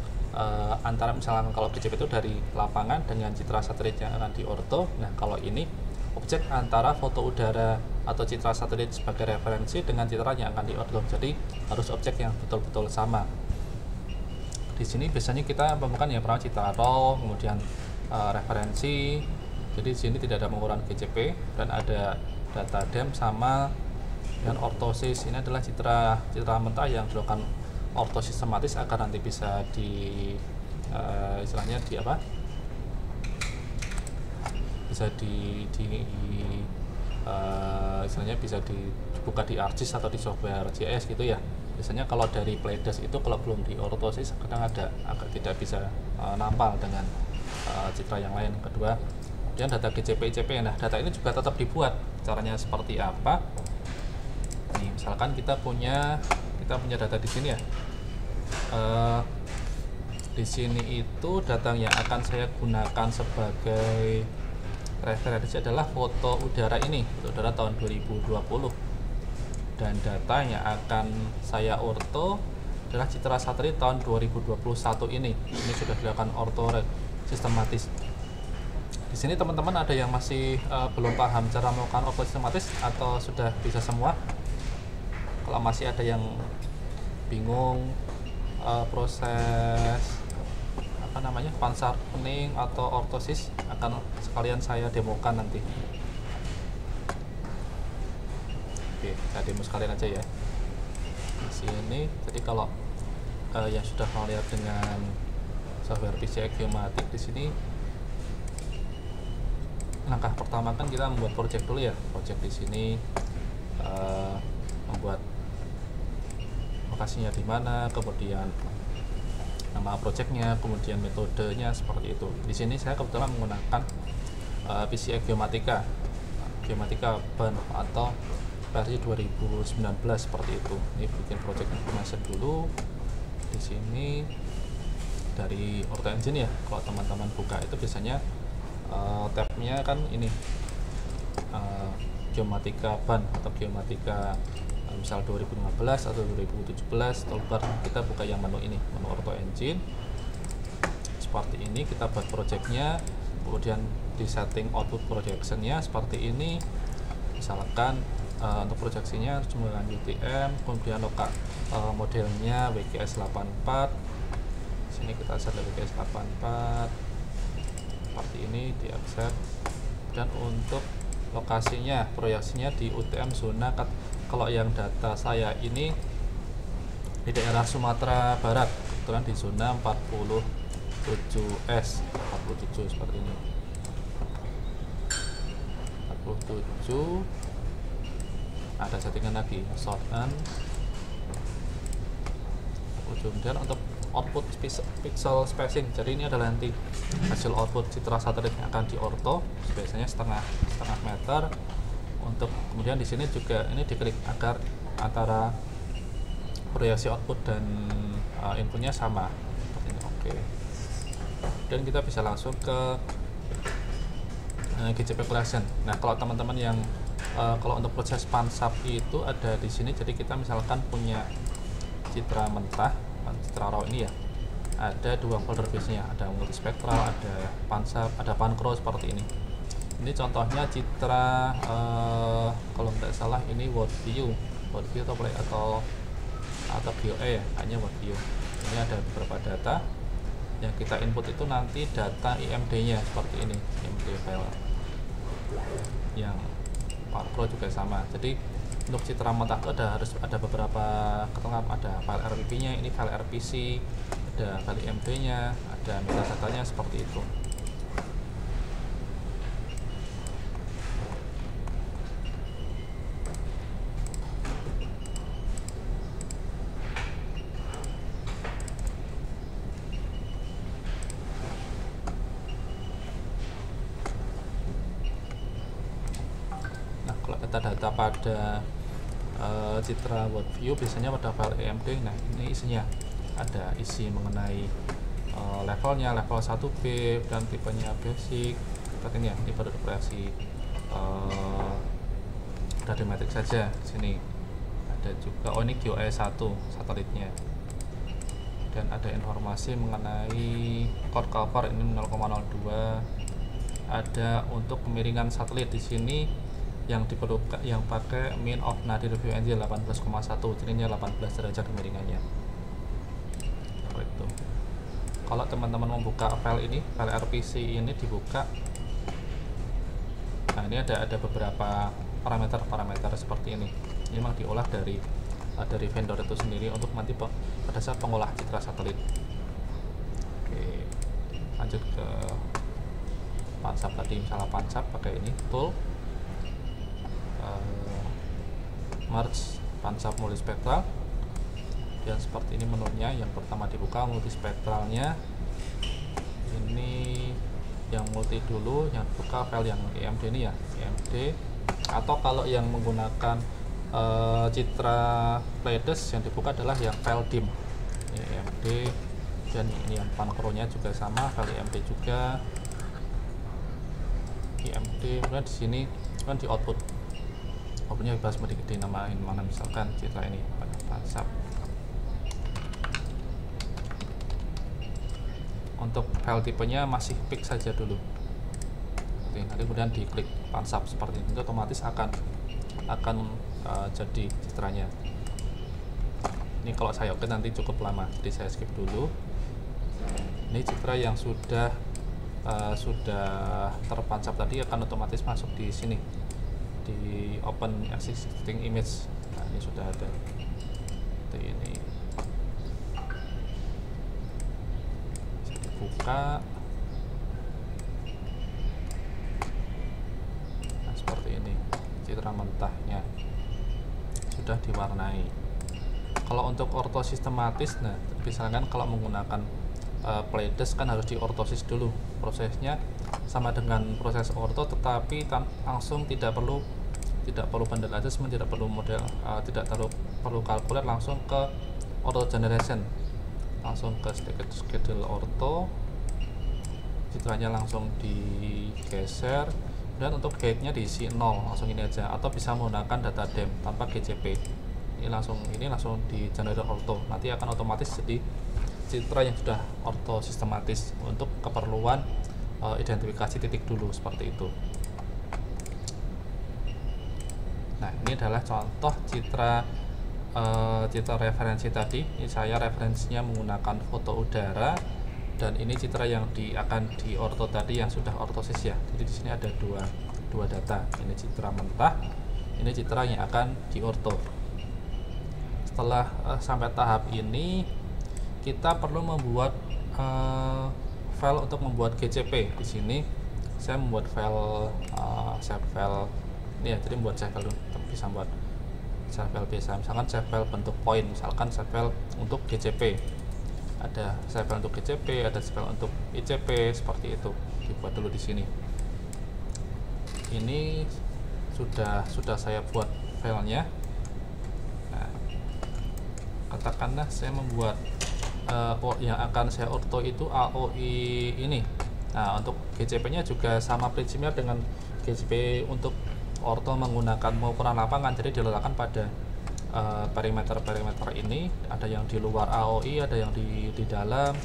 antara misalnya kalau GCP itu dari lapangan dengan citra satelit yang akan diorto. Nah, kalau ini objek antara foto udara atau citra satelit sebagai referensi dengan citra yang akan diorto. Jadi harus objek yang betul-betul sama. Di sini biasanya kita menemukan yang pertama citra raw, kemudian referensi. Jadi di sini tidak ada pengukuran GCP dan ada data DEM sama dengan ortosis. Ini adalah citra mentah yang dilakukan orto sistematis agar nanti bisa istilahnya istilahnya bisa dibuka di ArcGIS atau di software GIS gitu ya. Biasanya kalau dari Playdesk itu kalau belum di ortosis kadang agak tidak bisa nampal dengan citra yang lain. Kedua, kemudian data GCP ICP. Nah, data ini juga tetap dibuat. Caranya seperti apa? Nih, misalkan kita punya data di sini ya. Di sini itu data yang akan saya gunakan sebagai referensi adalah foto udara ini, foto udara tahun 2020. Dan data yang akan saya orto adalah citra satelit tahun 2021 ini. Ini sudah dilakukan orto sistematis. Di sini teman-teman ada yang masih belum paham cara melakukan orto sistematis atau sudah bisa semua? Kalau masih ada yang bingung proses pansarning atau ortosis, akan sekalian saya demokan nanti. Oke, saya demo sekalian aja ya. Di sini, jadi kalau yang sudah melihat dengan software PCI Geomatic, di sini langkah pertama kan kita membuat project dulu ya. Project di sini membuat lokasinya di mana, kemudian nama projectnya, kemudian metodenya seperti itu. Di sini saya kebetulan menggunakan PCI Geomatica Burn atau versi 2019 seperti itu. Ini bikin project information dulu. Di sini dari Orto Engine ya, kalau teman-teman buka itu biasanya tabnya kan ini Geomatika ban atau Geomatika misal 2015 atau 2017 toolbar, kita buka yang menu ini, menu Orto Engine seperti ini. Kita buat projectnya, kemudian di setting output projectionnya seperti ini. Misalkan untuk proyeksinya cuma dengan UTM, kemudian modelnya WGS 84. Sini kita set WGS 84 seperti ini, di accept. Dan untuk lokasinya, proyeksinya di UTM zona, kalau yang data saya ini di daerah Sumatera Barat, kebetulan di zona 47S 47 seperti ini, 47. Ada settingan lagi shorten 47. Kemudian untuk output pixel spacing, jadi ini adalah nanti hasil output citra satelitnya akan di orto, biasanya setengah meter. Untuk kemudian di sini juga ini diklik agar antara proyeksi output dan inputnya sama seperti ini. Oke. Dan kita bisa langsung ke GCP collection. Nah, kalau teman-teman yang kalau untuk proses pansap itu ada di sini. Jadi kita misalkan punya citra mentah, citra raw ini ya, ada dua folder base-nya, ada multispektral, ada pansap, ada pankro seperti ini. Ini contohnya citra kalau tidak salah ini world view atau play atau GOE ya, hanya world view. Ini ada beberapa data yang kita input, itu nanti data IMD-nya seperti ini, IMD file. Yang Pro juga sama. Jadi untuk citra mentah itu harus ada beberapa keterangan, ada file RPP-nya, ini file RPC, ada file IMD-nya, ada metadatanya seperti itu. Data pada citra world view biasanya pada file EMD. Nah, ini isinya ada isi mengenai levelnya, level 1B dan tipenya basic seperti ini ya. Ini baru proyeksi radiometrik saja. Di sini ada juga, oh ini GOE 1 satelitnya, dan ada informasi mengenai core cover ini 0,02. Ada untuk kemiringan satelit di sini yang diperlukan, yang pakai mean of nadir view angle 18,1, jadinya 18 derajat kemiringannya. Seperti itu. Kalau teman-teman membuka file ini, file RPC ini dibuka, nah ini ada beberapa parameter seperti ini. Ini memang diolah dari vendor itu sendiri untuk nanti pada saat pengolah citra satelit. Oke, lanjut ke pansap tadi. Misalnya pansap pakai ini tool merge pansap multispektral, dan seperti ini menunya. Yang pertama dibuka multispektralnya, ini yang multi dulu, yang buka file yang EMD ini ya, EMD. Atau kalau yang menggunakan citra Pleiades, yang dibuka adalah yang file dim, ini EMD. Dan ini yang pankronya juga sama, file EMD juga, EMD. Kemudian di sini kan di output, outputnya bebas mau dinamain mana, misalkan citra ini pada pansap. Untuk file tipenya masih pick saja dulu. Oke, nanti kemudian diklik pansap seperti ini, otomatis akan jadi citranya. Ini kalau saya oke nanti cukup lama, jadi saya skip dulu. Ini citra yang sudah terpansap tadi akan otomatis masuk di sini, di open existing image. Nah, ini sudah ada. Seperti ini. Bisa dibuka. Nah, seperti ini. Citra mentahnya sudah diwarnai. Kalau untuk orto sistematis, nah misalkan kalau menggunakan Pleiades kan harus diortosis dulu. Prosesnya sama dengan proses orto, tetapi langsung tidak perlu tidak perlu bundle adjustment, tidak perlu model, tidak perlu kalkulat, langsung ke auto generation, langsung ke schedule auto, citranya langsung digeser, dan untuk guide-nya diisi 0, langsung ini aja, atau bisa menggunakan data dem tanpa GCP. Ini langsung di generator auto, nanti akan otomatis jadi citra yang sudah auto sistematis untuk keperluan identifikasi titik dulu, seperti itu. Nah, ini adalah contoh citra referensi tadi. Ini saya referensinya menggunakan foto udara, dan ini citra yang akan di orto tadi yang sudah ortosis ya. Jadi di sini ada dua data. Ini citra mentah, ini citra yang akan di orto. Setelah sampai tahap ini, kita perlu membuat file untuk membuat GCP. Di sini saya membuat file save file ini ya, jadi membuat save file bisa buat save file biasa, misalkan save file bentuk point, misalkan save file untuk GCP, ada save file untuk GCP, ada save file untuk ICP, seperti itu. Dibuat dulu di sini. Ini sudah saya buat filenya. Nah, katakanlah saya membuat yang akan saya orto itu AOI ini. Nah, untuk GCP-nya juga sama prinsipnya dengan GCP untuk orto menggunakan pengukuran lapangan, jadi diletakkan pada perimeter ini, ada yang di luar AOI, ada yang di dalam,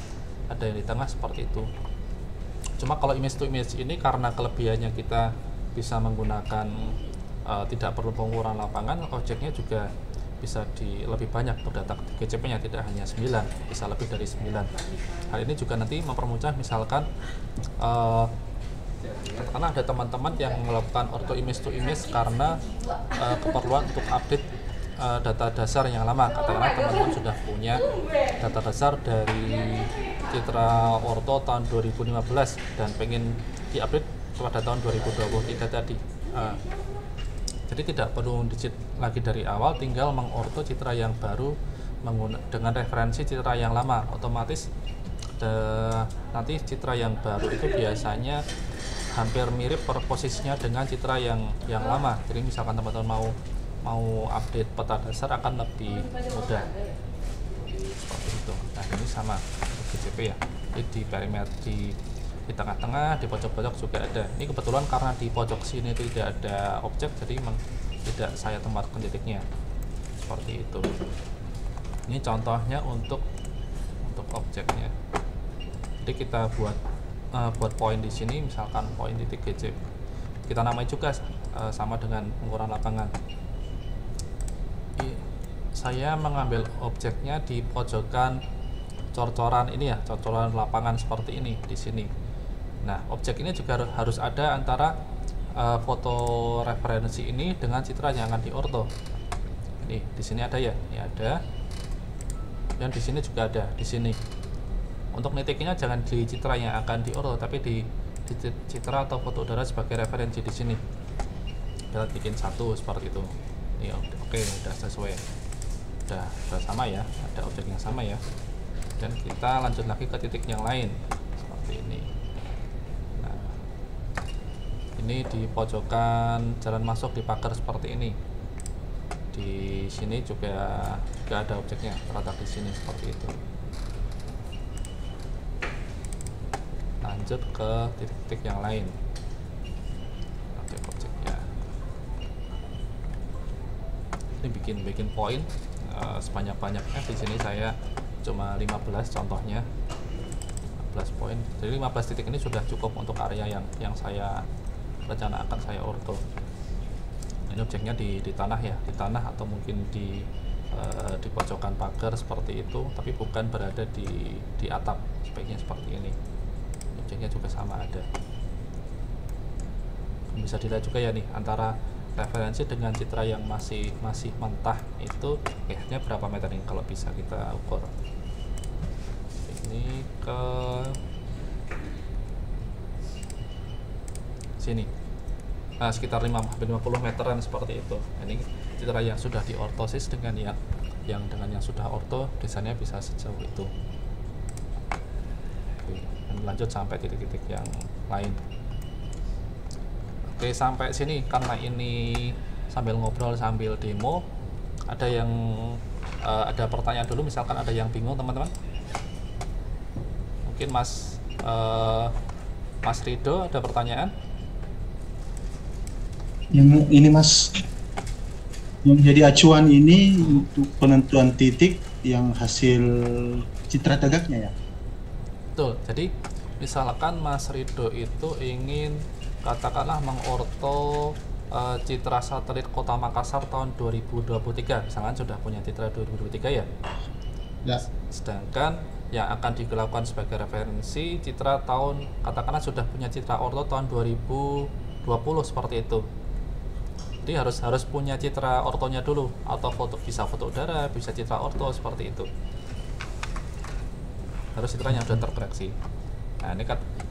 ada yang di tengah, seperti itu. Cuma kalau image to image ini, karena kelebihannya kita bisa menggunakan tidak perlu pengukuran lapangan, objeknya juga bisa lebih banyak untuk data GCP-nya, tidak hanya 9, bisa lebih dari 9. Hal ini juga nanti mempermudah, misalkan karena ada teman-teman yang melakukan orto image to image karena keperluan untuk update data dasar yang lama. Katakanlah teman-teman sudah punya data dasar dari citra orto tahun 2015 dan pengen diupdate pada tahun 2023 tadi. Jadi tidak perlu digit lagi dari awal, tinggal mengorto citra yang baru dengan referensi citra yang lama. Otomatis nanti citra yang baru itu biasanya hampir mirip posisinya dengan citra yang lama. Jadi misalkan teman-teman mau update peta dasar akan lebih mudah, seperti itu. Nah, ini sama untuk GCP ya. Jadi di perimeter di tengah-tengah, di pojok-pojok juga ada. Ini kebetulan karena di pojok sini tidak ada objek, jadi memang tidak saya tempatkan titiknya, seperti itu. Ini contohnya untuk objeknya. Jadi kita buat poin di sini, misalkan poin titik GCP, kita namai juga sama dengan pengukuran lapangan. Saya mengambil objeknya di pojokan cor-coran ini ya, cor-coran lapangan seperti ini di sini. Nah, objek ini juga harus ada antara foto referensi ini dengan citra yang akan diorto. Ini di sini ada ya, ini ada, dan di sini juga ada di sini. Untuk nitiknya jangan di citra yang akan diorto, tapi di citra atau foto udara sebagai referensi di sini. Kita bikin satu seperti itu. Ini oke, udah sesuai, udah sama ya, ada objek yang sama ya. Dan kita lanjut lagi ke titik yang lain seperti ini. Nah, ini di pojokan jalan masuk di pagar seperti ini. Di sini juga ada objeknya terletak di sini seperti itu. Lanjut ke titik-titik yang lain. Objek-objeknya. Ini bikin poin sebanyak-banyaknya. Di sini saya cuma 15 contohnya, 15 poin. Jadi 15 titik ini sudah cukup untuk area yang saya rencana akan saya orto. Ini objeknya di tanah ya, di tanah atau mungkin di pojokan pagar seperti itu, tapi bukan berada di atap, sebaiknya seperti ini. Objeknya juga sama ada. Bisa dilihat juga ya nih, antara referensi dengan citra yang masih mentah itu kayaknya berapa meter ini kalau bisa kita ukur. Ini ke sini. Nah, sekitar 50 meteran seperti itu. Ini citra yang sudah diortosis dengan yang sudah orto, desainnya bisa sejauh itu. Oke, dan lanjut sampai titik-titik yang lain. Oke, sampai sini karena ini sambil ngobrol sambil demo. Ada yang ada pertanyaan dulu, misalkan ada yang bingung teman-teman. Mungkin Mas Rido ada pertanyaan? Yang ini Mas, yang jadi acuan ini untuk penentuan titik yang hasil citra tegaknya ya? Betul, jadi misalkan Mas Rido itu ingin katakanlah mengorto citra satelit Kota Makassar tahun 2023, misalkan sudah punya citra 2023 ya? Ya. Sedangkan yang akan dilakukan sebagai referensi citra tahun, katakanlah sudah punya citra orto tahun 2020 seperti itu. Jadi harus punya citra ortonya dulu, atau bisa foto udara, bisa citra orto seperti itu. Harus citranya sudah terkoreksi. Nah,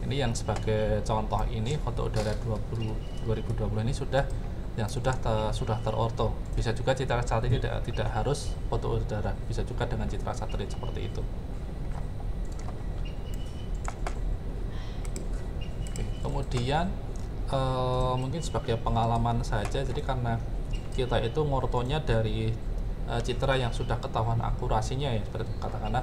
ini yang sebagai contoh, ini foto udara 2020 ini sudah terorto. Bisa juga citra satelit tidak harus foto udara, bisa juga dengan citra satelit seperti itu. Oke, kemudian mungkin sebagai pengalaman saja, jadi karena kita itu ngortonya dari citra yang sudah ketahuan akurasinya ya, seperti katakanlah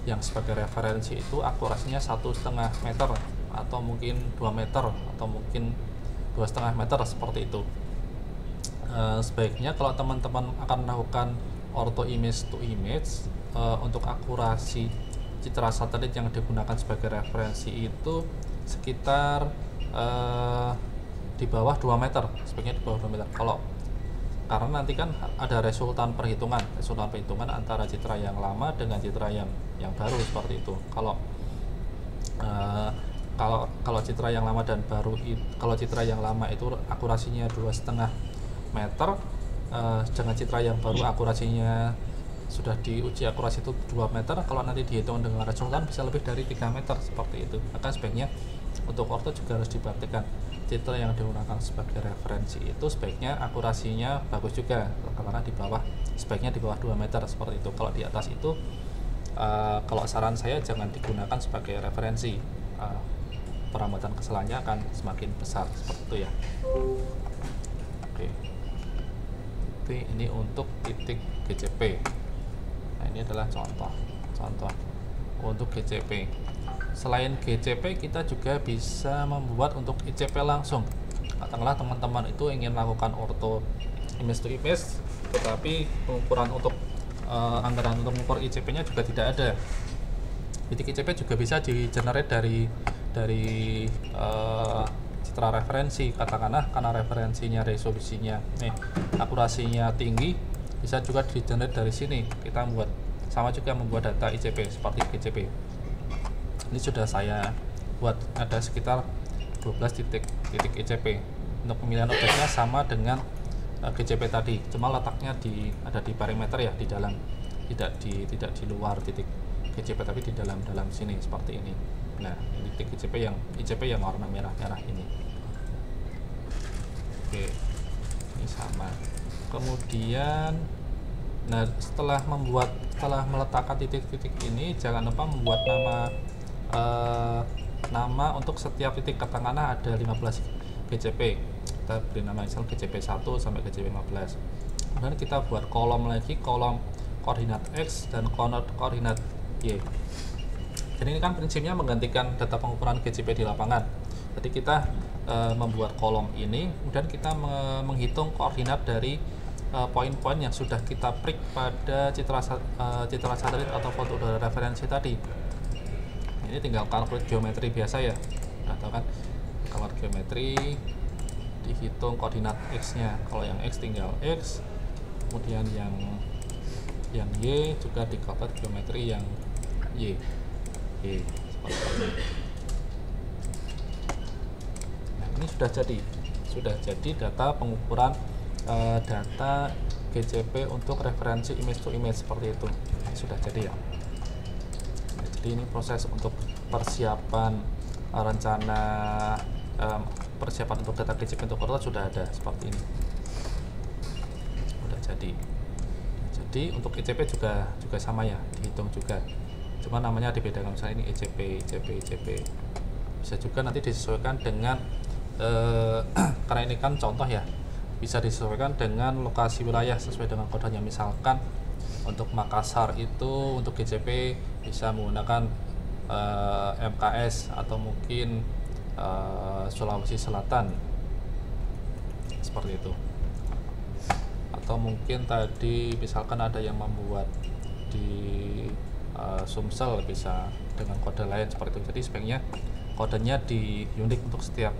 yang sebagai referensi itu akurasinya 1,5 meter atau mungkin 2 meter atau mungkin 2,5 meter seperti itu. Sebaiknya kalau teman-teman akan melakukan ortho image to image, untuk akurasi citra satelit yang digunakan sebagai referensi itu sekitar di bawah 2 meter, sebaiknya di bawah 2 meter. Karena nanti kan ada resultan perhitungan antara citra yang lama dengan citra yang baru seperti itu. Kalau citra yang lama dan baru, kalau citra yang lama itu akurasinya 2,5 meter, dengan citra yang baru akurasinya sudah diuji akurasi itu 2 meter, kalau nanti dihitung dengan resultan bisa lebih dari 3 meter seperti itu. Maka sebaiknya untuk orto juga harus diperhatikan, citra yang digunakan sebagai referensi itu sebaiknya akurasinya bagus juga, karena sebaiknya di bawah 2 meter seperti itu. Kalau di atas itu kalau saran saya jangan digunakan sebagai referensi, perambatan kesalahannya akan semakin besar seperti itu ya. Oke. Ini untuk titik GCP. Nah, ini adalah contoh untuk GCP. Selain GCP, kita juga bisa membuat untuk ICP langsung. Katakanlah teman-teman itu ingin melakukan ortho image to image, tetapi pengukuran untuk anggaran untuk mengukur ICP-nya juga tidak ada. Titik ICP juga bisa di-generate dari citra referensi, katakanlah karena referensinya resolusinya akurasinya tinggi, bisa juga di-generate dari sini. Kita membuat data ICP seperti GCP. Ini sudah saya buat, ada sekitar 12 titik ICP. Untuk pemilihan objeknya sama dengan GCP tadi, cuma letaknya ada di perimeter ya, di dalam, tidak di luar titik GCP, tapi di dalam sini seperti ini. Nah, ini titik ICP yang warna merah ini. Oke, ini sama. Kemudian, nah setelah meletakkan titik-titik ini, jangan lupa membuat nama untuk setiap titik. Katakanlah ada 15 GCP, kita beri nama misal GCP 1 sampai GCP 15. Kemudian kita buat kolom lagi, kolom koordinat X dan koordinat Y. Jadi ini kan prinsipnya menggantikan data pengukuran GCP di lapangan. Jadi kita membuat kolom ini, kemudian kita menghitung koordinat dari poin-poin yang sudah kita print pada citra satelit atau foto udara referensi tadi. Ini tinggal kalkulasi geometri biasa ya, atau kan kalkulasi geometri, dihitung koordinat X-nya. Kalau yang X tinggal X, kemudian yang Y juga dikalkulasi geometri yang Y. Seperti ini. Nah, ini sudah jadi data pengukuran data GCP untuk referensi image to image seperti itu. Ini sudah jadi ya. Jadi ini proses untuk persiapan rencana persiapan untuk data GCP untuk orto sudah ada seperti ini, sudah jadi. Jadi untuk ICP juga sama ya, dihitung juga, cuma namanya dibedakan. Misalnya ini ICP bisa juga nanti disesuaikan dengan karena ini kan contoh ya, bisa disesuaikan dengan lokasi wilayah sesuai dengan kodenya. Misalkan untuk Makassar itu untuk GCP bisa menggunakan MKS, atau mungkin Sulawesi Selatan seperti itu. Atau mungkin tadi misalkan ada yang membuat di Sumsel, bisa dengan kode lain seperti itu. Jadi sebaiknya kodenya di unik untuk setiap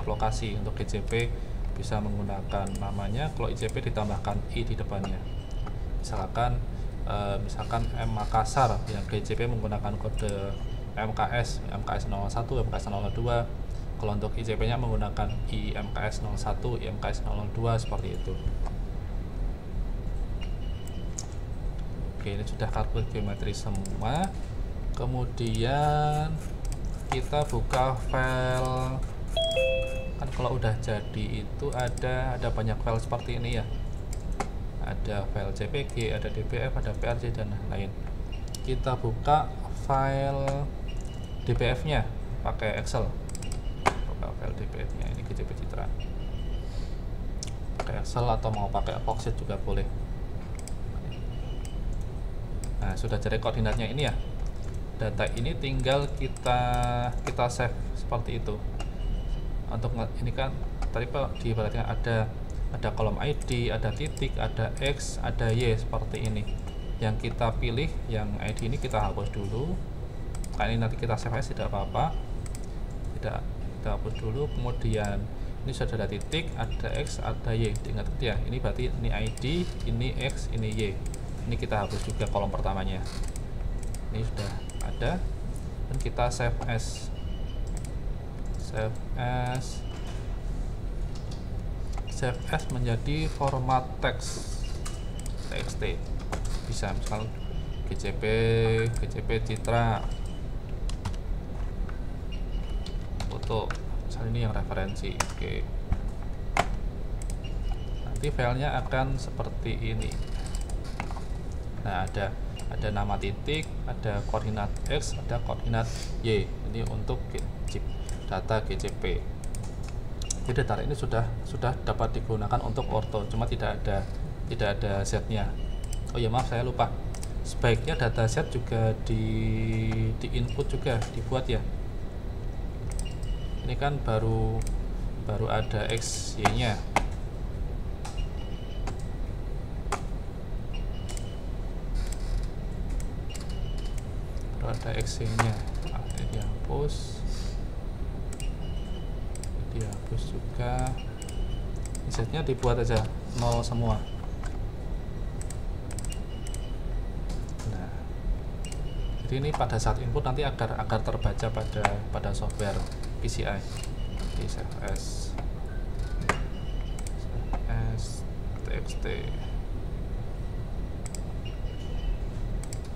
lokasi. Untuk GCP bisa menggunakan namanya, kalau ICP ditambahkan I di depannya. Misalkan M Makassar yang GCP menggunakan kode MKS 01, MKS 02. Kalau untuk ICP nya menggunakan IMKS 01, IMKS 02 seperti itu. Oke, ini sudah kalkulus geometri semua. Kemudian kita buka file. Kan kalau udah jadi itu ada banyak file seperti ini ya. Ada file JPG, ada DBF, ada PRJ dan lain. Kita buka file DBF-nya pakai Excel. Buka file DBF-nya, ini GCP Citra. Pakai Excel atau mau pakai Apoxid juga boleh. Nah, sudah jadi koordinatnya ini ya. Data ini tinggal kita save seperti itu. Untuk ini kan tadi Pak diibaratkan ada kolom ID, ada titik, ada X, ada Y seperti ini. Yang kita pilih yang ID ini kita hapus dulu. Karena ini nanti kita save as tidak apa-apa. Kita hapus dulu. Kemudian ini sudah ada titik, ada X, ada Y. Ingat ya, ini berarti ini ID, ini X, ini Y. Ini kita hapus juga kolom pertamanya. Ini sudah ada dan kita save as. Save as menjadi format TXT. Bisa misal GCP Citra foto, misal ini yang referensi. Oke, nanti filenya akan seperti ini. Nah, ada nama titik, ada koordinat X, ada koordinat Y. Ini untuk data GCP. Jadi data ini sudah dapat digunakan untuk orto, cuma tidak ada setnya. Oh ya, maaf saya lupa. Sebaiknya data set juga di input juga dibuat ya. Ini kan baru ada X, Y-nya. Baru ada X, Y-nya. Nah, ini dihapus. Dihapus juga. Setnya dibuat aja 0 semua. Nah, jadi ini pada saat input nanti agar terbaca pada software PCI. Di save as TXT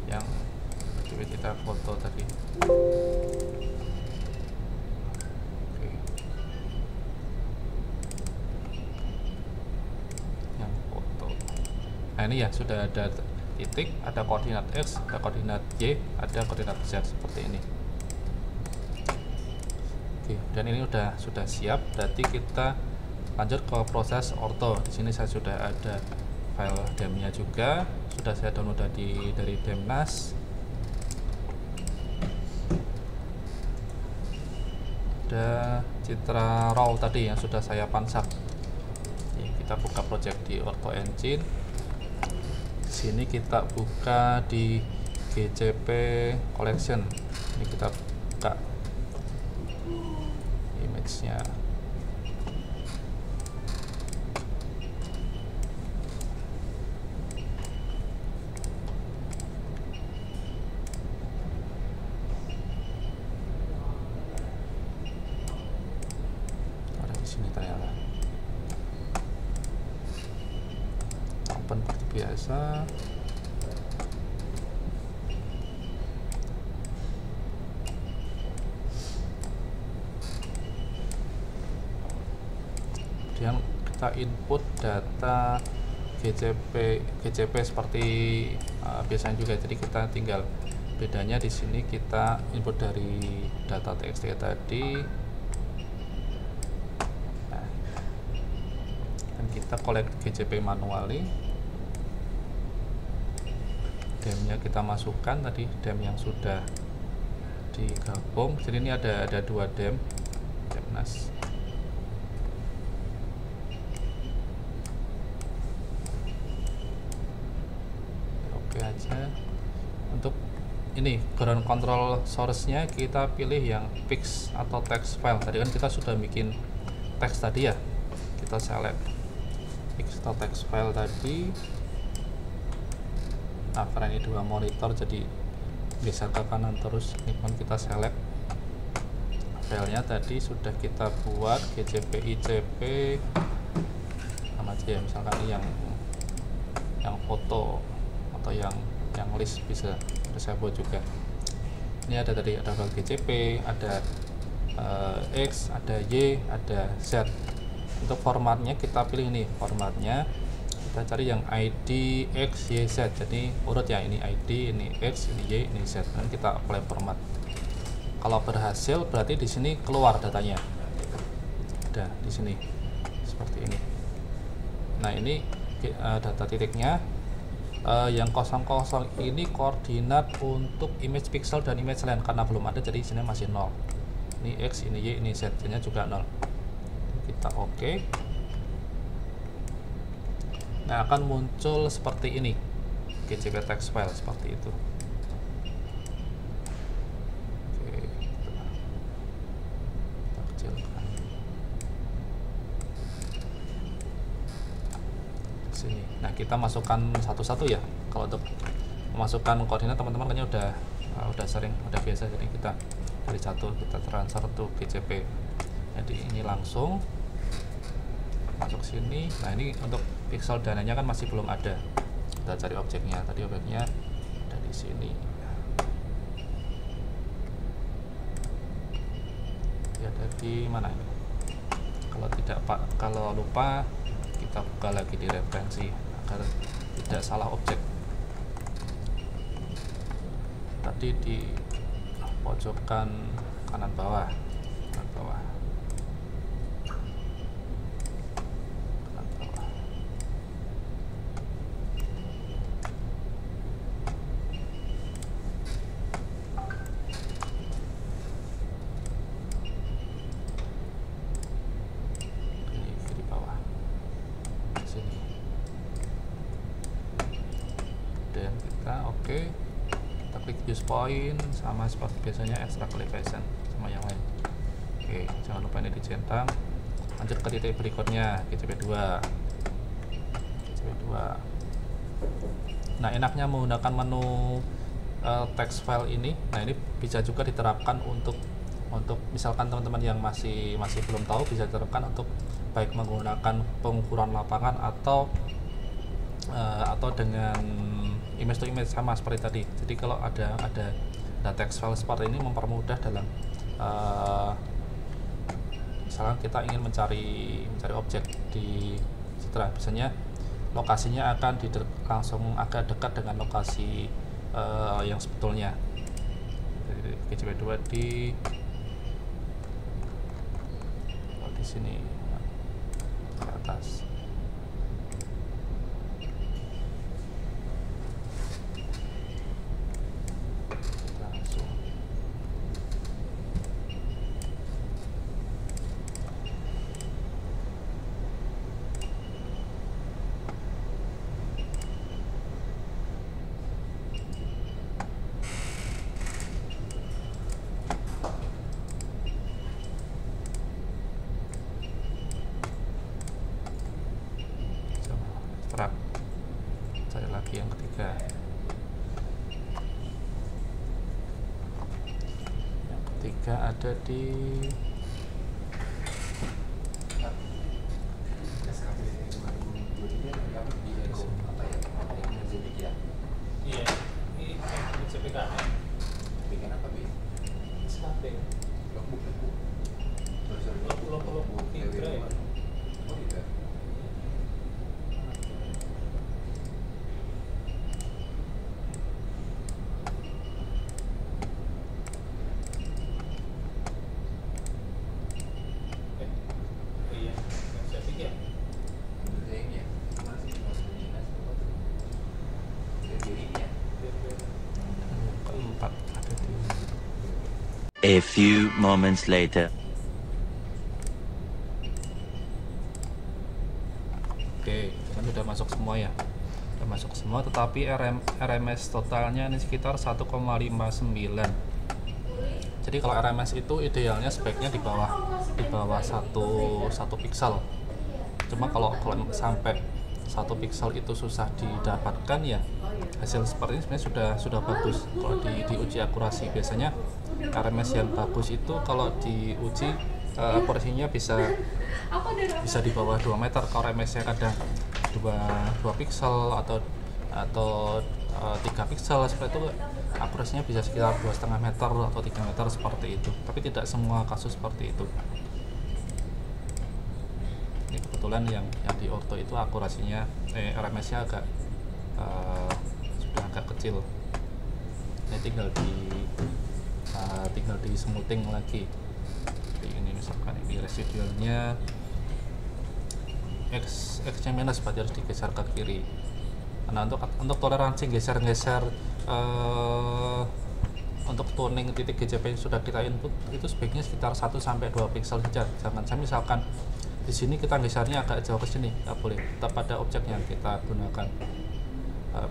yang kita foto tadi. Nah, ini ya sudah ada titik, ada koordinat X, ada koordinat Y, ada koordinat Z seperti ini. Oke, dan ini sudah siap. Berarti kita lanjut ke proses orto. Di sini saya sudah ada file dem-nya juga, sudah saya download dari Demnas. Ada Citra Raw tadi yang sudah saya pansak. Kita buka project di Orto Engine. Sini kita buka di GCP Collection. Ini kita buka image-nya. Ada di sini ternyata. Open seperti biasa. Kemudian kita input data GCP seperti biasanya juga. Jadi kita tinggal bedanya di sini kita input dari data TXT tadi. Nah, dan kita kita collect GCP manually. Dem-nya kita masukkan tadi, dem yang sudah digabung. Jadi ini ada 2 dem nas. Oke aja. Untuk ini ground control source-nya kita pilih yang fix atau text file. Tadi kan kita sudah bikin teks tadi ya, kita select fix atau text file tadi. Nah, karena ini 2 monitor jadi geser ke kanan terus, ini pun kita select filenya tadi sudah kita buat GCP ICP sama aja ya, misalkan ini yang foto atau yang list bisa saya buat juga. Ini ada tadi, ada file GCP, ada X, ada Y, ada Z. Untuk formatnya kita pilih nih, formatnya kita cari yang ID X Y Z, jadi urut ya, ini ID, ini X, ini Y, ini Z, dan kita apply format. Kalau berhasil berarti di sini keluar datanya, udah di sini seperti ini. Nah ini data titiknya. Yang 00 ini koordinat untuk image pixel dan image line, karena belum ada jadi sini masih 0. Ini X, ini Y, ini Z, nya juga 0. Kita oke. Nah, akan muncul seperti ini GCP text file seperti itu. Oke, kita kecilkan sini. Nah, kita masukkan satu-satu ya. Kalau untuk memasukkan koordinat teman-teman kayaknya udah sering, udah biasa. Jadi kita dari satu kita transfer to GCP. Jadi ini langsung masuk sini. Nah, ini untuk pixel dananya kan masih belum ada. Kita cari objeknya. Tadi objeknya ada di sini. Ya, ada di mana ini? Kalau lupa kita buka lagi di referensi agar tidak salah objek. Tadi di pojokan kanan bawah. Oke, kita klik use point sama seperti biasanya extract elevation sama yang lain. Oke, jangan lupa ini dicentang. Lanjut ke titik berikutnya, GCP2. Nah, enaknya menggunakan menu text file ini. Nah, ini bisa juga diterapkan untuk misalkan teman-teman yang masih belum tahu, bisa diterapkan untuk baik menggunakan pengukuran lapangan atau dengan image to image sama seperti tadi. Jadi kalau ada text file seperti ini mempermudah dalam misalkan kita ingin mencari objek di Citra, biasanya lokasinya akan langsung agak dekat dengan lokasi yang sebetulnya. Jadi GCP2 di sini di atas. Cari lagi yang ketiga. Yang ketiga ada di A few moments later. Oke, kan sudah masuk semua ya. Sudah masuk semua, tetapi RMS totalnya ini sekitar 1,59. Jadi kalau RMS itu idealnya speknya di bawah satu piksel. Cuma kalau sampai 1 piksel itu susah didapatkan ya, hasil seperti ini sebenarnya sudah bagus. Kalau diuji akurasi biasanya RMS yang bagus itu kalau diuji akurasinya bisa di bawah 2 meter. Kalau RMS-nya kadang 2 piksel atau 3 piksel seperti itu, akurasinya bisa sekitar 2,5 meter atau 3 meter seperti itu. Tapi tidak semua kasus seperti itu. Ini kebetulan yang di ortho itu akurasinya RMS-nya sudah agak kecil. Ini tinggal di smoothing lagi. Jadi ini misalkan ini residualnya X-nya minus, berarti harus digeser ke kiri. Nah, untuk toleransi geser-geser untuk tuning titik GCP yang sudah kita input itu sebaiknya sekitar 1-2 piksel saja. Jangan sampai misalkan di sini kita gesernya agak jauh ke sini, nggak boleh. Tetap pada objek yang kita gunakan.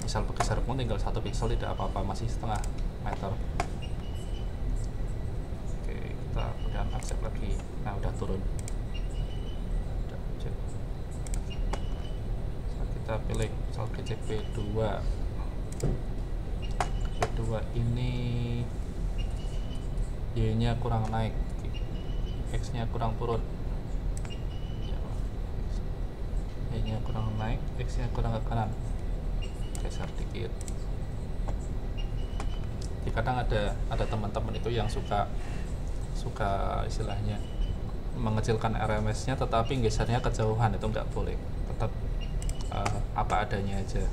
Misal bergeser pun tinggal 1 piksel tidak apa-apa, masih setengah meter. Oke, kita kemudian accept lagi. Nah, udah turun. Udah cek. Kita pilih misal GCP 2. Ini Y-nya kurang naik, X-nya kurang turun, Y-nya kurang naik, X-nya kurang ke kanan, geser dikit. Jadi kadang ada teman-teman itu yang suka istilahnya mengecilkan RMS-nya tetapi gesernya kejauhan, itu nggak boleh. Tetap apa adanya aja.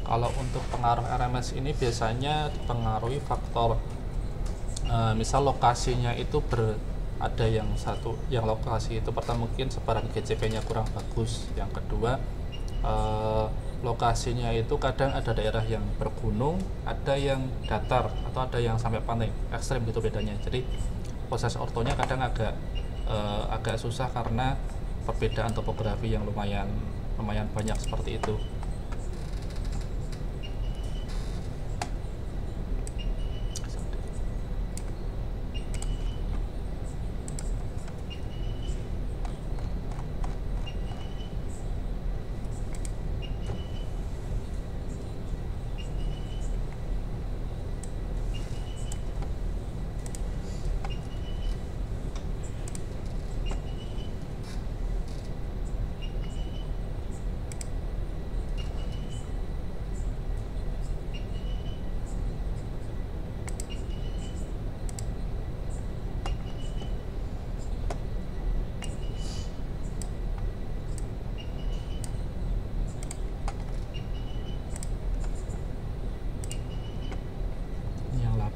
Kalau untuk pengaruh RMS ini biasanya dipengaruhi faktor misal lokasinya itu ada yang lokasi itu pertama mungkin sebaran GCP-nya kurang bagus, yang kedua lokasinya itu kadang ada daerah yang bergunung, ada yang datar, atau ada yang sampai pantai, ekstrem gitu bedanya. Jadi proses ortonya kadang agak susah karena perbedaan topografi yang lumayan banyak seperti itu.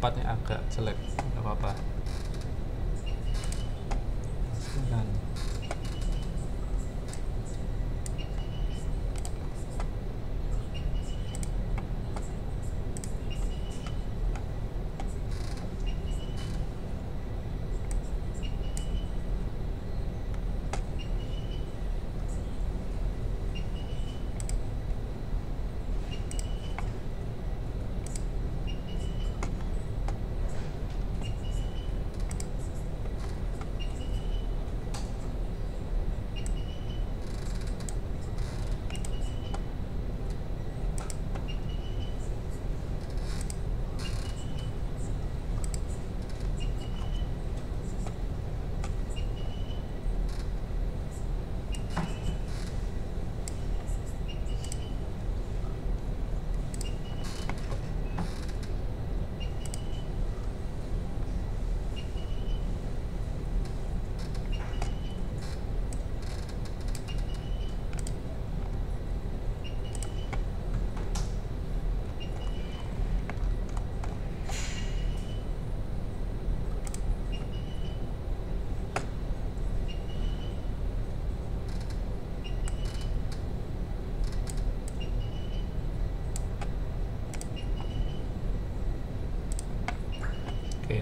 Tempatnya agak jelek, nggak apa-apa. 9.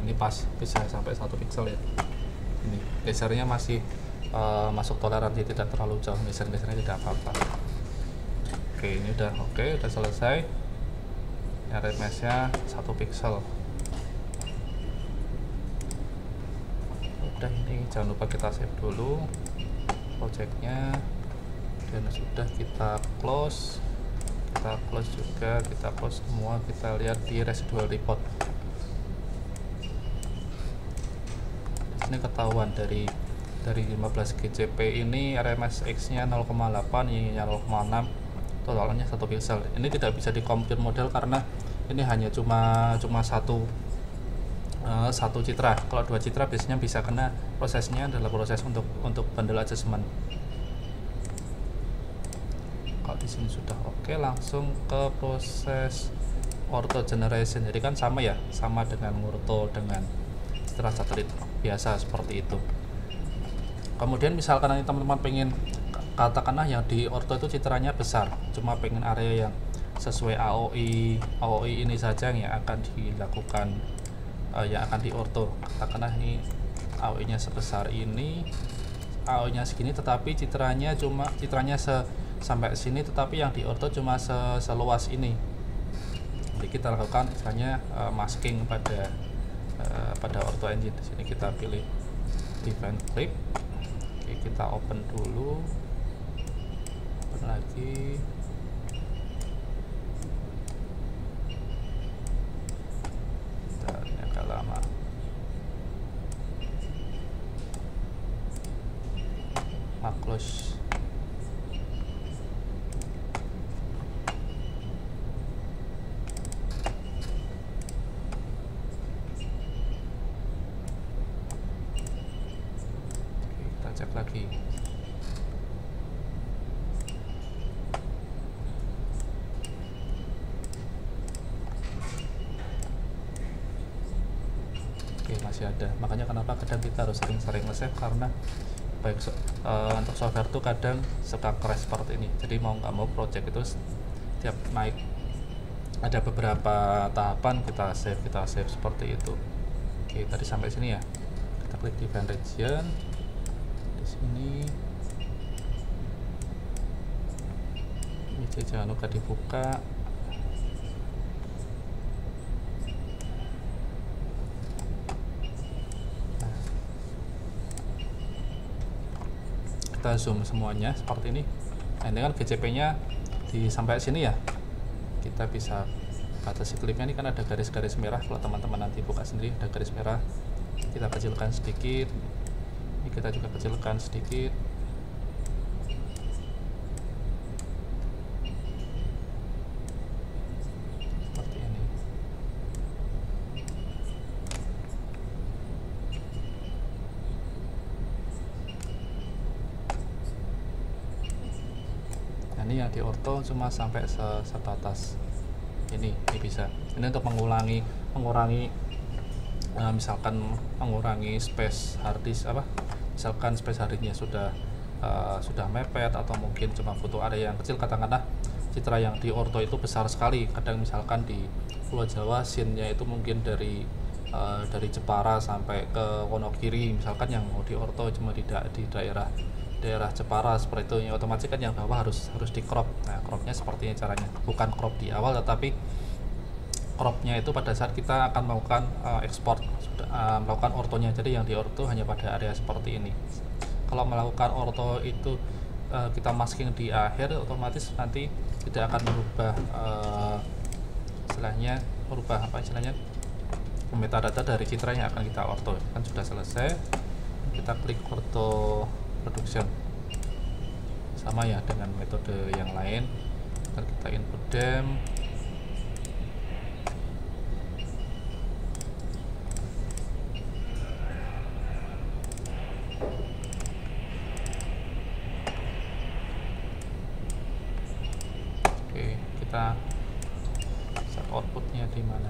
ini pas bisa sampai 1 pixel ya. Ini gesernya masih masuk toleransi, tidak terlalu jauh, gesernya tidak apa-apa. Oke, ini udah oke, udah selesai. Ya, red mesh-nya 1 pixel. Udah, ini jangan lupa kita save dulu projectnya, dan sudah kita close juga, kita close semua. Kita lihat di residual report. Di sini ketahuan dari 15 GCP ini RMSX nya 0,8, Y nya 0,6, totalnya 1 pixel. Ini tidak bisa di compute model karena ini hanya cuma satu citra. Kalau 2 citra biasanya bisa kena, prosesnya adalah proses untuk bundle adjustment. Kalau di sini sudah oke, langsung ke proses ortho generation. Jadi kan sama ya, sama dengan ortho dengan citra satelit biasa seperti itu. Kemudian misalkan nanti teman-teman pengen, katakanlah yang di ortho itu citranya besar, cuma pengen area yang sesuai AOI ini saja yang akan dilakukan, yang akan di ortho. Katakanlah ini AOI nya sebesar ini, AOI nya segini, tetapi citranya sampai sini, tetapi yang di ortho cuma seluas ini. Jadi kita lakukan misalnya masking pada ortho engine. Di sini kita pilih define clip. Oke, kita open dulu, open lagi. Ini agak lama. Close. Cek lagi. Oke, masih ada. Makanya kenapa kadang kita harus sering-sering nge-save, karena baik untuk software tuh kadang suka crash seperti ini. Jadi mau nggak mau project itu setiap naik ada beberapa tahapan kita save seperti itu. Oke, tadi sampai sini ya. Kita klik define region. Ini jangan lupa dibuka. Nah, kita zoom semuanya seperti ini. Nah, ini kan GCP nya sampai sini ya. Kita bisa batasi klipnya. Ini kan ada garis-garis merah. Kalau teman-teman nanti buka sendiri, ada garis merah. Kita kecilkan sedikit. Ini kita juga kecilkan sedikit. Seperti ini. Nah, ini yang di ortho cuma sampai sebatas ini bisa. Ini untuk mengurangi misalkan mengurangi space hard disk, misalkan space hard disknya sudah mepet, atau mungkin cuma butuh area yang kecil. Katakanlah citra yang di ortho itu besar sekali, kadang misalkan di Pulau Jawa scene-nya itu mungkin dari Jepara sampai ke Wonogiri, misalkan yang mau di ortho cuma di daerah Jepara seperti itu, yang otomatis kan yang bawah harus di crop. Nah, cropnya seperti ini caranya, bukan crop di awal, tetapi cropnya itu pada saat kita akan melakukan export, melakukan ortonya. Jadi yang di ortho hanya pada area seperti ini. Kalau melakukan ortho itu kita masking di akhir, otomatis nanti tidak akan merubah istilahnya metadata dari citra yang akan kita ortho. Kan sudah selesai, kita klik ortho production. Sama ya dengan metode yang lain. Kita input dem. Kita set outputnya di mana?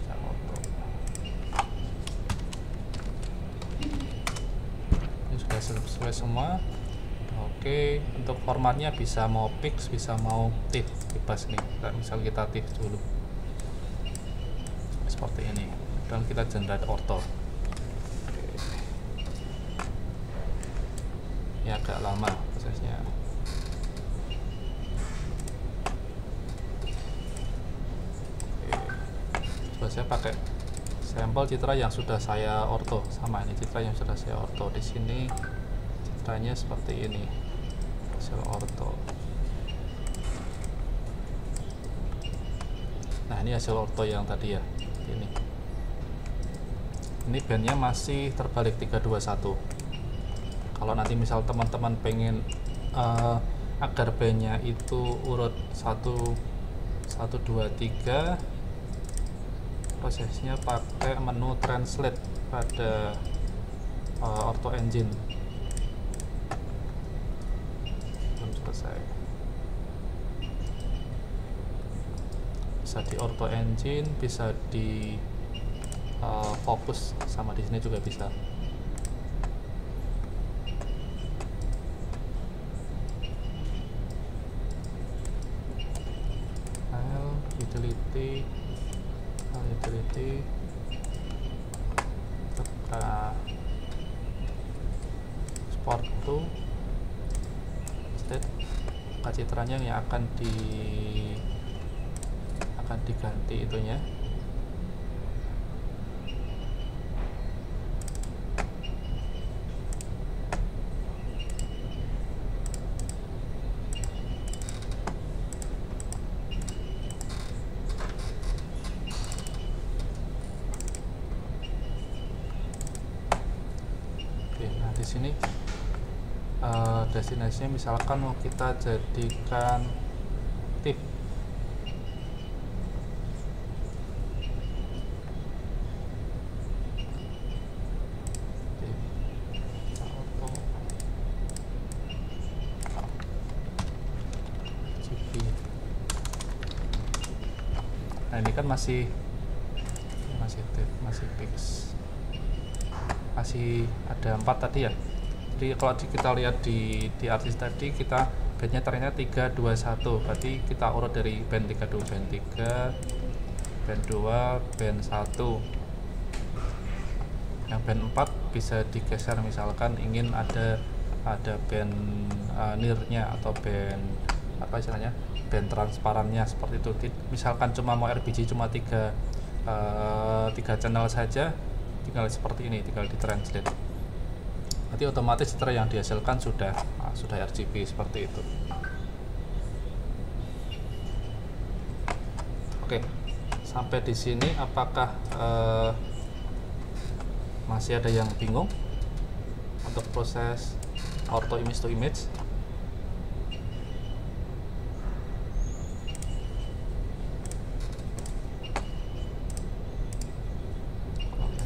Set output. Ini sudah sesuai semua. Oke, untuk formatnya bisa mau pix, bisa mau TIFF, bebas nih. Misal kita TIFF dulu. seperti ini, dan kita generate ortho. Ini agak lama prosesnya. Coba saya pakai sampel citra yang sudah saya ortho, sama ini citra yang sudah saya ortho. Di sini citranya seperti ini, hasil ortho. Nah, ini hasil ortho yang tadi ya, ini bandnya masih terbalik 321. Kalau nanti misal teman-teman pengen agar bandnya itu urut 1, 2, 3, prosesnya pakai menu translate pada Ortho Engine. Belum selesai. Bisa di Ortho Engine, bisa di fokus, sama di sini juga bisa. File, utility, tekan export to state, citranya yang akan diganti itunya. Di sini destinasinya misalkan mau kita jadikan tip. Nah, ini kan masih tip, masih fix. Masih ada 4 tadi ya. Jadi kalau kita lihat di artis tadi, kita bandnya ternyata 321, berarti kita urut dari band 3 dulu, band 3, band 2, band 1. Yang band 4 bisa digeser, misalkan ingin ada band near-nya atau band apa istilahnya, band transparannya seperti itu. Misalkan cuma mau RGB cuma 3 channel saja, tinggal seperti ini, tinggal di translate, nanti otomatis citra yang dihasilkan sudah RGB seperti itu. Oke, sampai di sini apakah masih ada yang bingung untuk proses ortho image to image?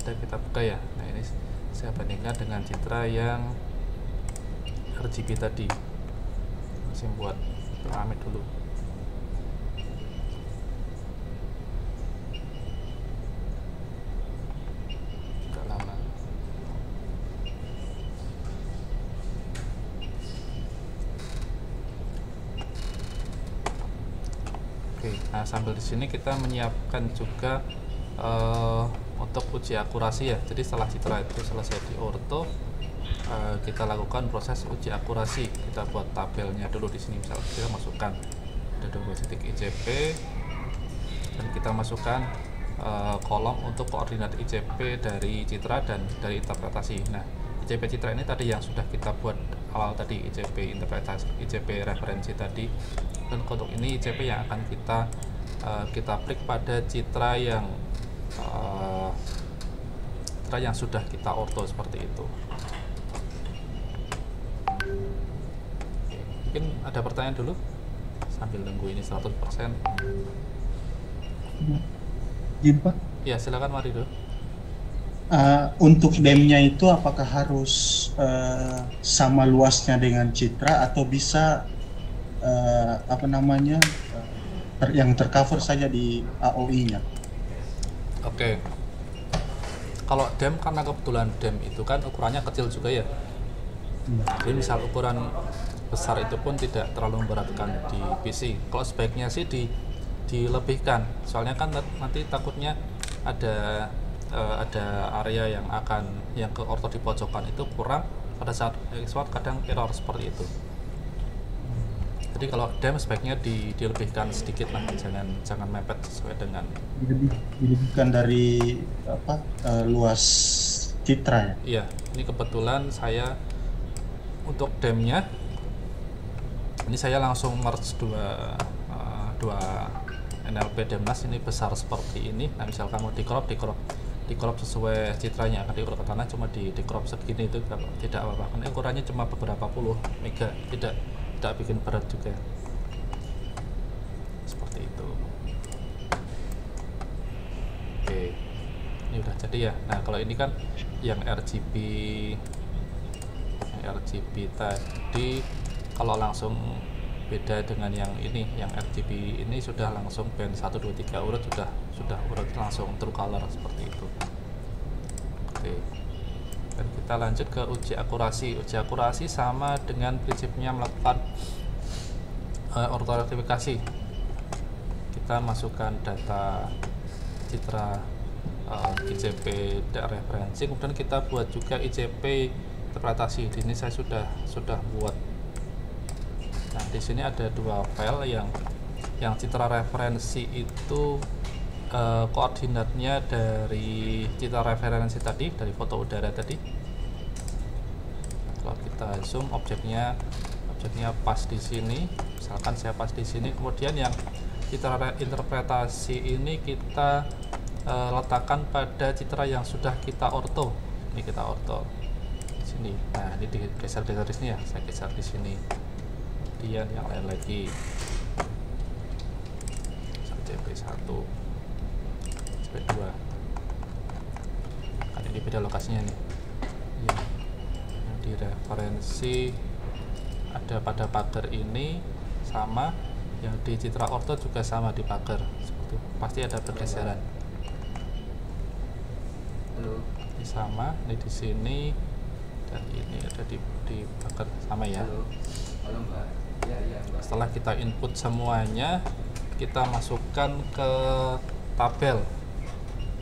Kita buka ya. Nah, ini saya bandingkan dengan citra yang RGB tadi. Masih buat piramid dulu. Agak lama. Oke, nah sambil di sini kita menyiapkan juga untuk uji akurasi ya. Jadi setelah citra itu selesai di ortho, kita lakukan proses uji akurasi. Kita buat tabelnya dulu di sini. Misalnya kita masukkan ada 2 titik ICP dan kita masukkan kolom untuk koordinat ICP dari citra dan dari interpretasi. Nah, ICP citra ini tadi yang sudah kita buat awal tadi, ICP interpretasi, ICP referensi tadi. Dan untuk ini ICP yang akan kita klik pada citra yang sudah kita ortho seperti itu. Oke, mungkin ada pertanyaan dulu sambil nunggu ini 100%. Izin Pak? Ya, silakan mari dulu. Untuk DEM-nya itu apakah harus sama luasnya dengan citra atau bisa yang tercover saja di AOI-nya? Oke. Kalau DEM, karena kebetulan DEM itu kan ukurannya kecil juga ya. Jadi misal ukuran besar itu pun tidak terlalu memberatkan di PC. Kalau sebaiknya sih dilebihkan. Soalnya kan nanti takutnya ada area yang ke orto di pojokan itu kurang, pada saat export kadang error seperti itu. Jadi kalau dem sebaiknya dilebihkan sedikit lah, jangan mepet sesuai dengan dilebihkan dari luas citra ya. Iya, ini kebetulan saya untuk demnya ini saya langsung merge dua NLP Demnas ini besar seperti ini. Nah, misal kamu di crop sesuai citranya, akan diurut ke tanah, cuma di crop segini itu tidak apa-apa, karena ukurannya cuma beberapa puluh mega, tidak bikin berat juga seperti itu. Oke, ini udah jadi ya. Nah, kalau ini kan yang RGB tadi kalau langsung beda dengan yang ini, yang RGB ini sudah langsung band 1, 2, 3 urut, sudah urut langsung true color seperti itu. Oke, dan kita lanjut ke uji akurasi. Uji akurasi sama dengan prinsipnya melakukan ortorektifikasi. Kita masukkan data citra ICP referensi, kemudian kita buat juga ICP interpretasi. Di sini saya sudah buat. Nah, di sini ada dua file yang citra referensi itu koordinatnya dari citra referensi tadi, dari foto udara tadi. Kalau kita zoom, objeknya pas di sini, misalkan saya pas di sini. Kemudian yang citra interpretasi ini kita letakkan pada citra yang sudah kita orto. Ini kita orto di sini. Nah, ini digeser di sini ya, saya geser di sini. Kemudian yang lain lagi CP1, CP2, kan ini beda lokasinya nih ya. Yang di referensi ada pada pagar ini, sama yang di citra orto juga sama di pagar, seperti itu. Pasti ada pergeseran. Ini sama, ini di sini, dan ini ada di pagar sama ya. Setelah kita input semuanya, kita masukkan ke tabel.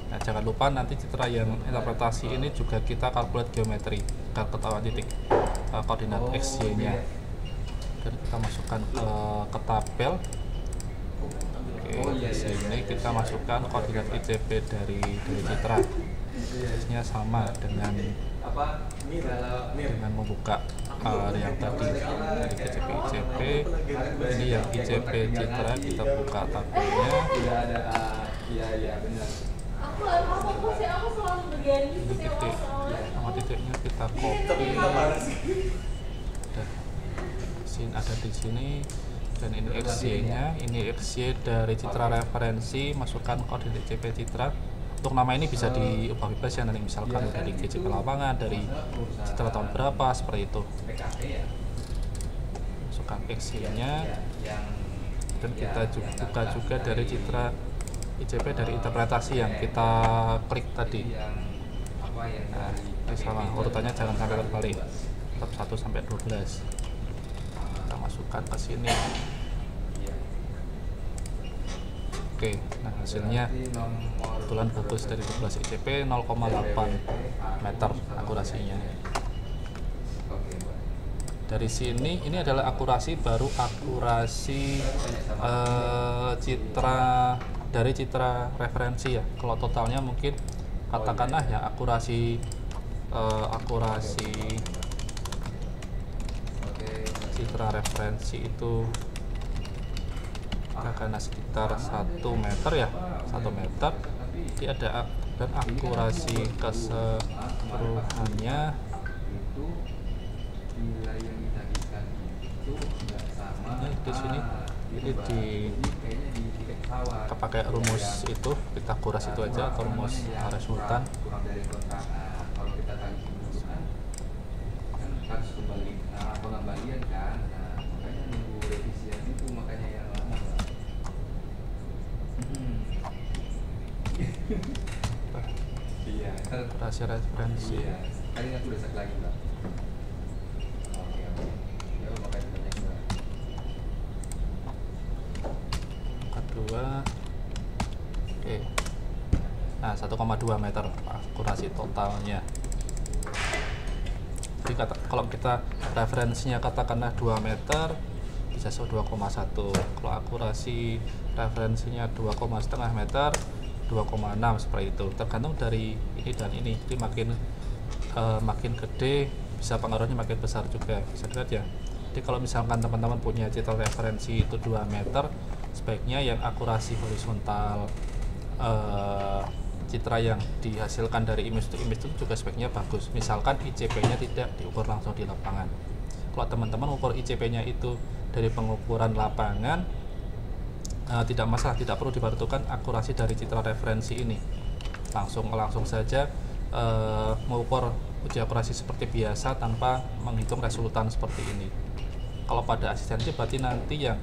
Nah, jangan lupa nanti citra yang interpretasi ini juga kita kalkulasi geometri agar ketahuan titik koordinat X, Y nya, dan kita masukkan ke tabel. Oke, di sini kita masukkan koordinat ICP dari citra. X-nya sama dengan membuka yang tadi dari ICP. Ini yang ICP citra, kita buka tabelnya. Ini titik sama titiknya kita copy. Ada di sini, dan ini XY-nya, ini XY dari citra referensi, masukkan koordinat ICP citra. Untuk nama ini bisa diubah bebas ya, nanti misalkan dari GCP lapangan, dari citra tahun berapa, seperti itu. Masukkan XY-nya, dan kita buka juga dari citra ICP dari interpretasi yang kita klik tadi. Nah, ini sama urutannya, jangan sampai terbalik, tetap 1 sampai 12. Kita masukkan ke sini. Oke, nah hasilnya kebetulan bagus, dari 12 ICP 0,8 meter akurasinya. Dari sini ini adalah baru akurasi citra dari citra referensi ya. Kalau totalnya mungkin katakanlah ya akurasi citra referensi itu karena sekitar 1 meter ya, 1 meter. Jadi ada, dan akurasi keseluruhannya ini di sini, ini pakai rumus itu, kita kuras itu aja, atau rumus resultan. Akurasi referensi. Kedua, oke. Nah, 1,2 meter akurasi totalnya. Jadi kalau kita referensinya katakanlah 2 meter, bisa 2,1. Kalau akurasi referensinya 2,5 meter, 2,6 seperti itu. Tergantung dari ini dan ini. Jadi makin gede bisa pengaruhnya makin besar juga, bisa dilihat ya. Jadi kalau misalkan teman-teman punya citra referensi itu 2 meter, sebaiknya yang akurasi horizontal citra yang dihasilkan dari image to image itu juga sebaiknya bagus. Misalkan ICP-nya tidak diukur langsung di lapangan. Kalau teman-teman ukur ICP-nya itu dari pengukuran lapangan, tidak masalah, tidak perlu diperhitungkan akurasi dari citra referensi ini. Langsung saja mengukur uji akurasi seperti biasa tanpa menghitung resultan seperti ini. Kalau pada asistensi berarti nanti yang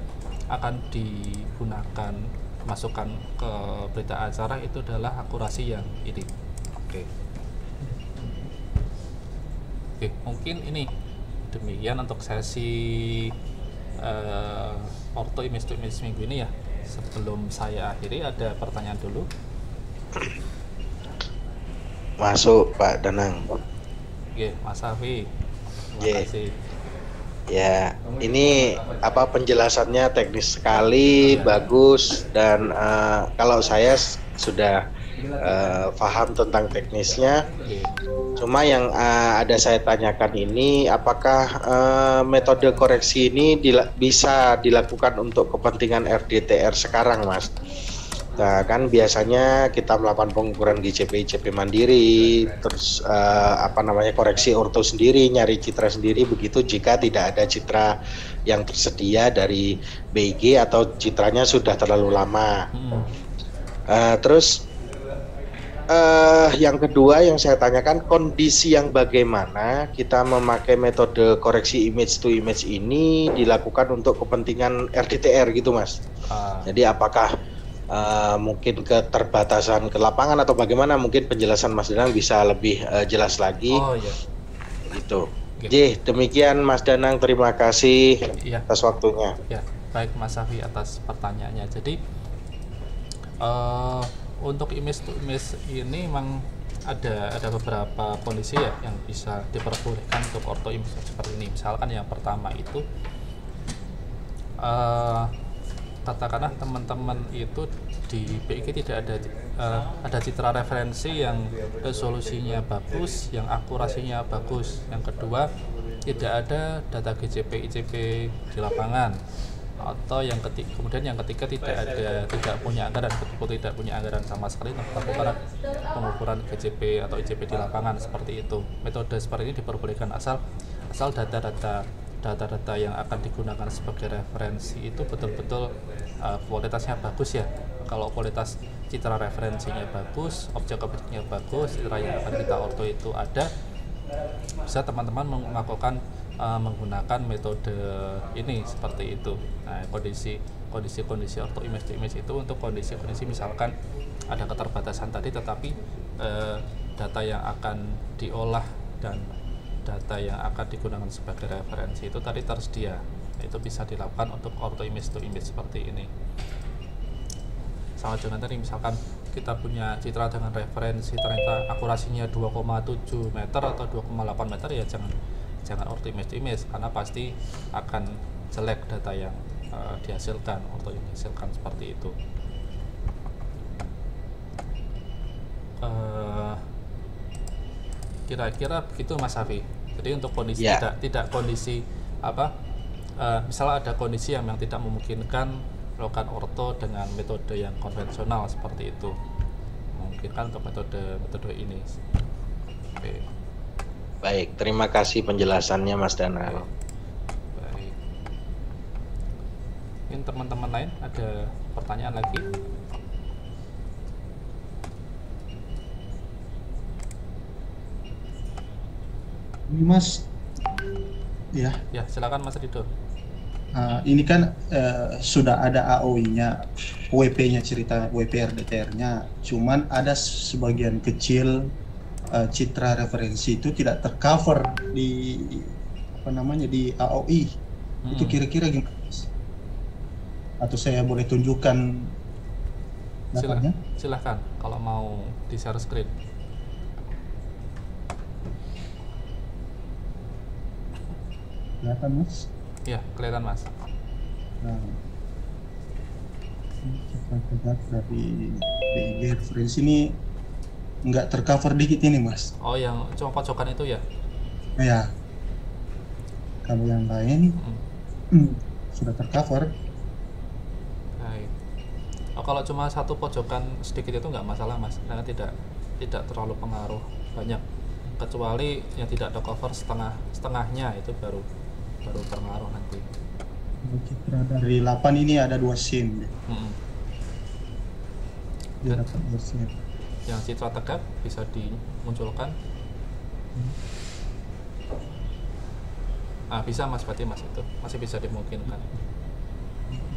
akan digunakan masukkan ke berita acara itu adalah akurasi yang ini. Oke, mungkin ini demikian untuk sesi ortho image to image minggu ini ya. Sebelum saya akhiri, ada pertanyaan dulu. Masuk Pak Danang. Oke, Mas Safi. Terima kasih. Ya, ini penjelasannya teknis sekali, bagus, dan kalau saya sudah paham tentang teknisnya. Cuma yang ada saya tanyakan ini, apakah metode koreksi ini bisa dilakukan untuk kepentingan RDTR sekarang, Mas? Nah, kan biasanya kita melakukan pengukuran GCP mandiri, terus koreksi orto sendiri, nyari citra sendiri, begitu jika tidak ada citra yang tersedia dari BIG atau citranya sudah terlalu lama. Terus yang kedua yang saya tanyakan, kondisi yang bagaimana kita memakai metode koreksi image to image ini dilakukan untuk kepentingan RDTR gitu, Mas? Jadi apakah mungkin keterbatasan ke lapangan atau bagaimana? Mungkin penjelasan Mas Danang bisa lebih jelas lagi. Gitu. Oke, demikian Mas Danang, terima kasih atas waktunya. Ya, baik Mas Safi atas pertanyaannya. Jadi untuk image to image ini memang ada beberapa kondisi ya yang bisa diperbolehkan untuk ortho image seperti ini. Misalkan yang pertama itu katakanlah teman-teman itu di BIG tidak ada citra referensi yang resolusinya bagus, yang akurasinya bagus. Yang kedua, tidak ada data GCP ICP di lapangan. Atau kemudian yang ketiga tidak punya anggaran sama sekali untuk melakukan pengukuran GCP atau ICP di lapangan seperti itu. Metode seperti ini diperbolehkan asal data-data yang akan digunakan sebagai referensi itu betul-betul kualitasnya bagus ya. Kalau kualitas citra referensinya bagus, objek-objeknya bagus, citra yang akan kita orto itu ada, bisa teman-teman melakukan menggunakan metode ini seperti itu. Nah, kondisi ortho image to image itu untuk kondisi-kondisi misalkan ada keterbatasan tadi, tetapi data yang akan diolah dan data yang akan digunakan sebagai referensi itu tadi tersedia. Itu bisa dilakukan untuk ortho image to image seperti ini. Sama dengan tadi, misalkan kita punya citra dengan referensi ternyata akurasinya 2,7 meter atau 2,8 meter, ya jangan ortho image to image, karena pasti akan jelek data yang dihasilkan, ortho yang dihasilkan seperti itu. Kira-kira begitu Mas Safi. Jadi untuk kondisi tidak kondisi misalnya ada kondisi yang tidak memungkinkan melakukan ortho dengan metode yang konvensional seperti itu, memungkinkan untuk metode ini. Oke. Baik, terima kasih penjelasannya Mas Danang. Baik. Mungkin teman-teman lain ada pertanyaan lagi? Ini Mas, ya. Ya, silakan Mas Rido. Ini kan sudah ada AOI-nya, WP-nya, cerita WP RDTR-nya. Cuman ada sebagian kecil citra referensi itu tidak tercover di di AOI. Itu kira-kira gimana, Mas? Atau saya boleh tunjukkan Silahkan kalau mau di share screen. Kelihatan Mas? Iya, kelihatan Mas. Nah, citra tegak dari BIG referensi ini nggak tercover dikit ini Mas. Oh, yang cuma pojokan itu ya? Ya. Kalau yang lain sudah tercover. Baik. Oh, kalau cuma satu pojokan sedikit itu nggak masalah Mas, karena tidak terlalu pengaruh banyak. Kecuali yang tidak ada cover setengahnya itu baru berpengaruh nanti. Citra dari 8 ini ada 2 scene. Dia dapat 2 scene. Yang citra tegak bisa dimunculkan. Bisa Mas, berarti Mas itu masih bisa dimungkinkan.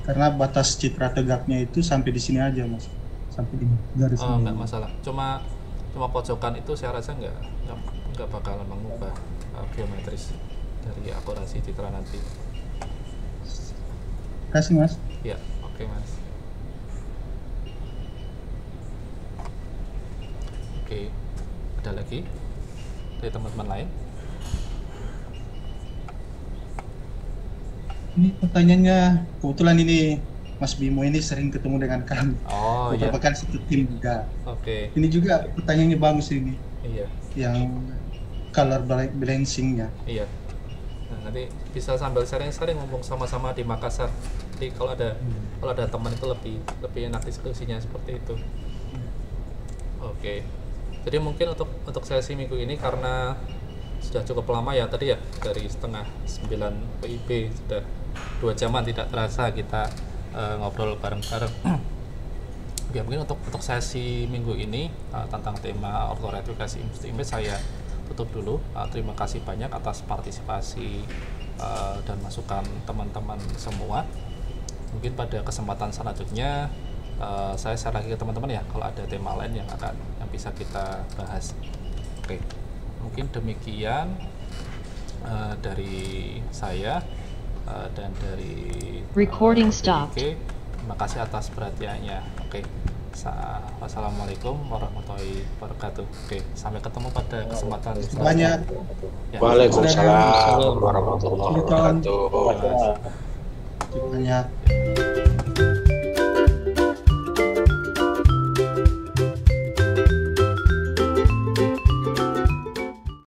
Karena batas citra tegaknya itu sampai di sini aja Mas, sampai di garis ini. Nggak masalah. Cuma pojokan itu saya rasa nggak bakalan mengubah geometris dari akurasi citra nanti. Kasih Mas. Ya, oke Mas. Oke, ada lagi dari teman-teman lain? Ini pertanyaannya, kebetulan ini Mas Bimo ini sering ketemu dengan kami. Oh iya. Beberapa kali satu tim juga. Oke. Ini juga pertanyaannya bagus ini. Iya. Yang color balancing-nya. Iya. Nah, nanti bisa sambil sharing-sharing ngomong sama-sama di Makassar. Jadi kalau ada teman itu lebih enak diskusinya seperti itu. Oke. Jadi mungkin untuk sesi minggu ini karena sudah cukup lama ya tadi ya, dari setengah 9 PIB sudah 2 jaman tidak terasa kita ngobrol bareng-bareng. Ya mungkin untuk sesi minggu ini tentang tema ortoretrifikasi image saya tutup dulu. Terima kasih banyak atas partisipasi dan masukan teman-teman semua. Mungkin pada kesempatan selanjutnya saya share lagi ke teman-teman ya kalau ada tema lain yang bisa kita bahas. Oke. Mungkin demikian dari saya dan dari recording stop. Terima kasih atas perhatiannya. Oke. Wassalamualaikum warahmatullahi wabarakatuh. Oke, sampai ketemu pada kesempatan banyak. Ya. Waalaikumsalam warahmatullahi wabarakatuh. Banyak.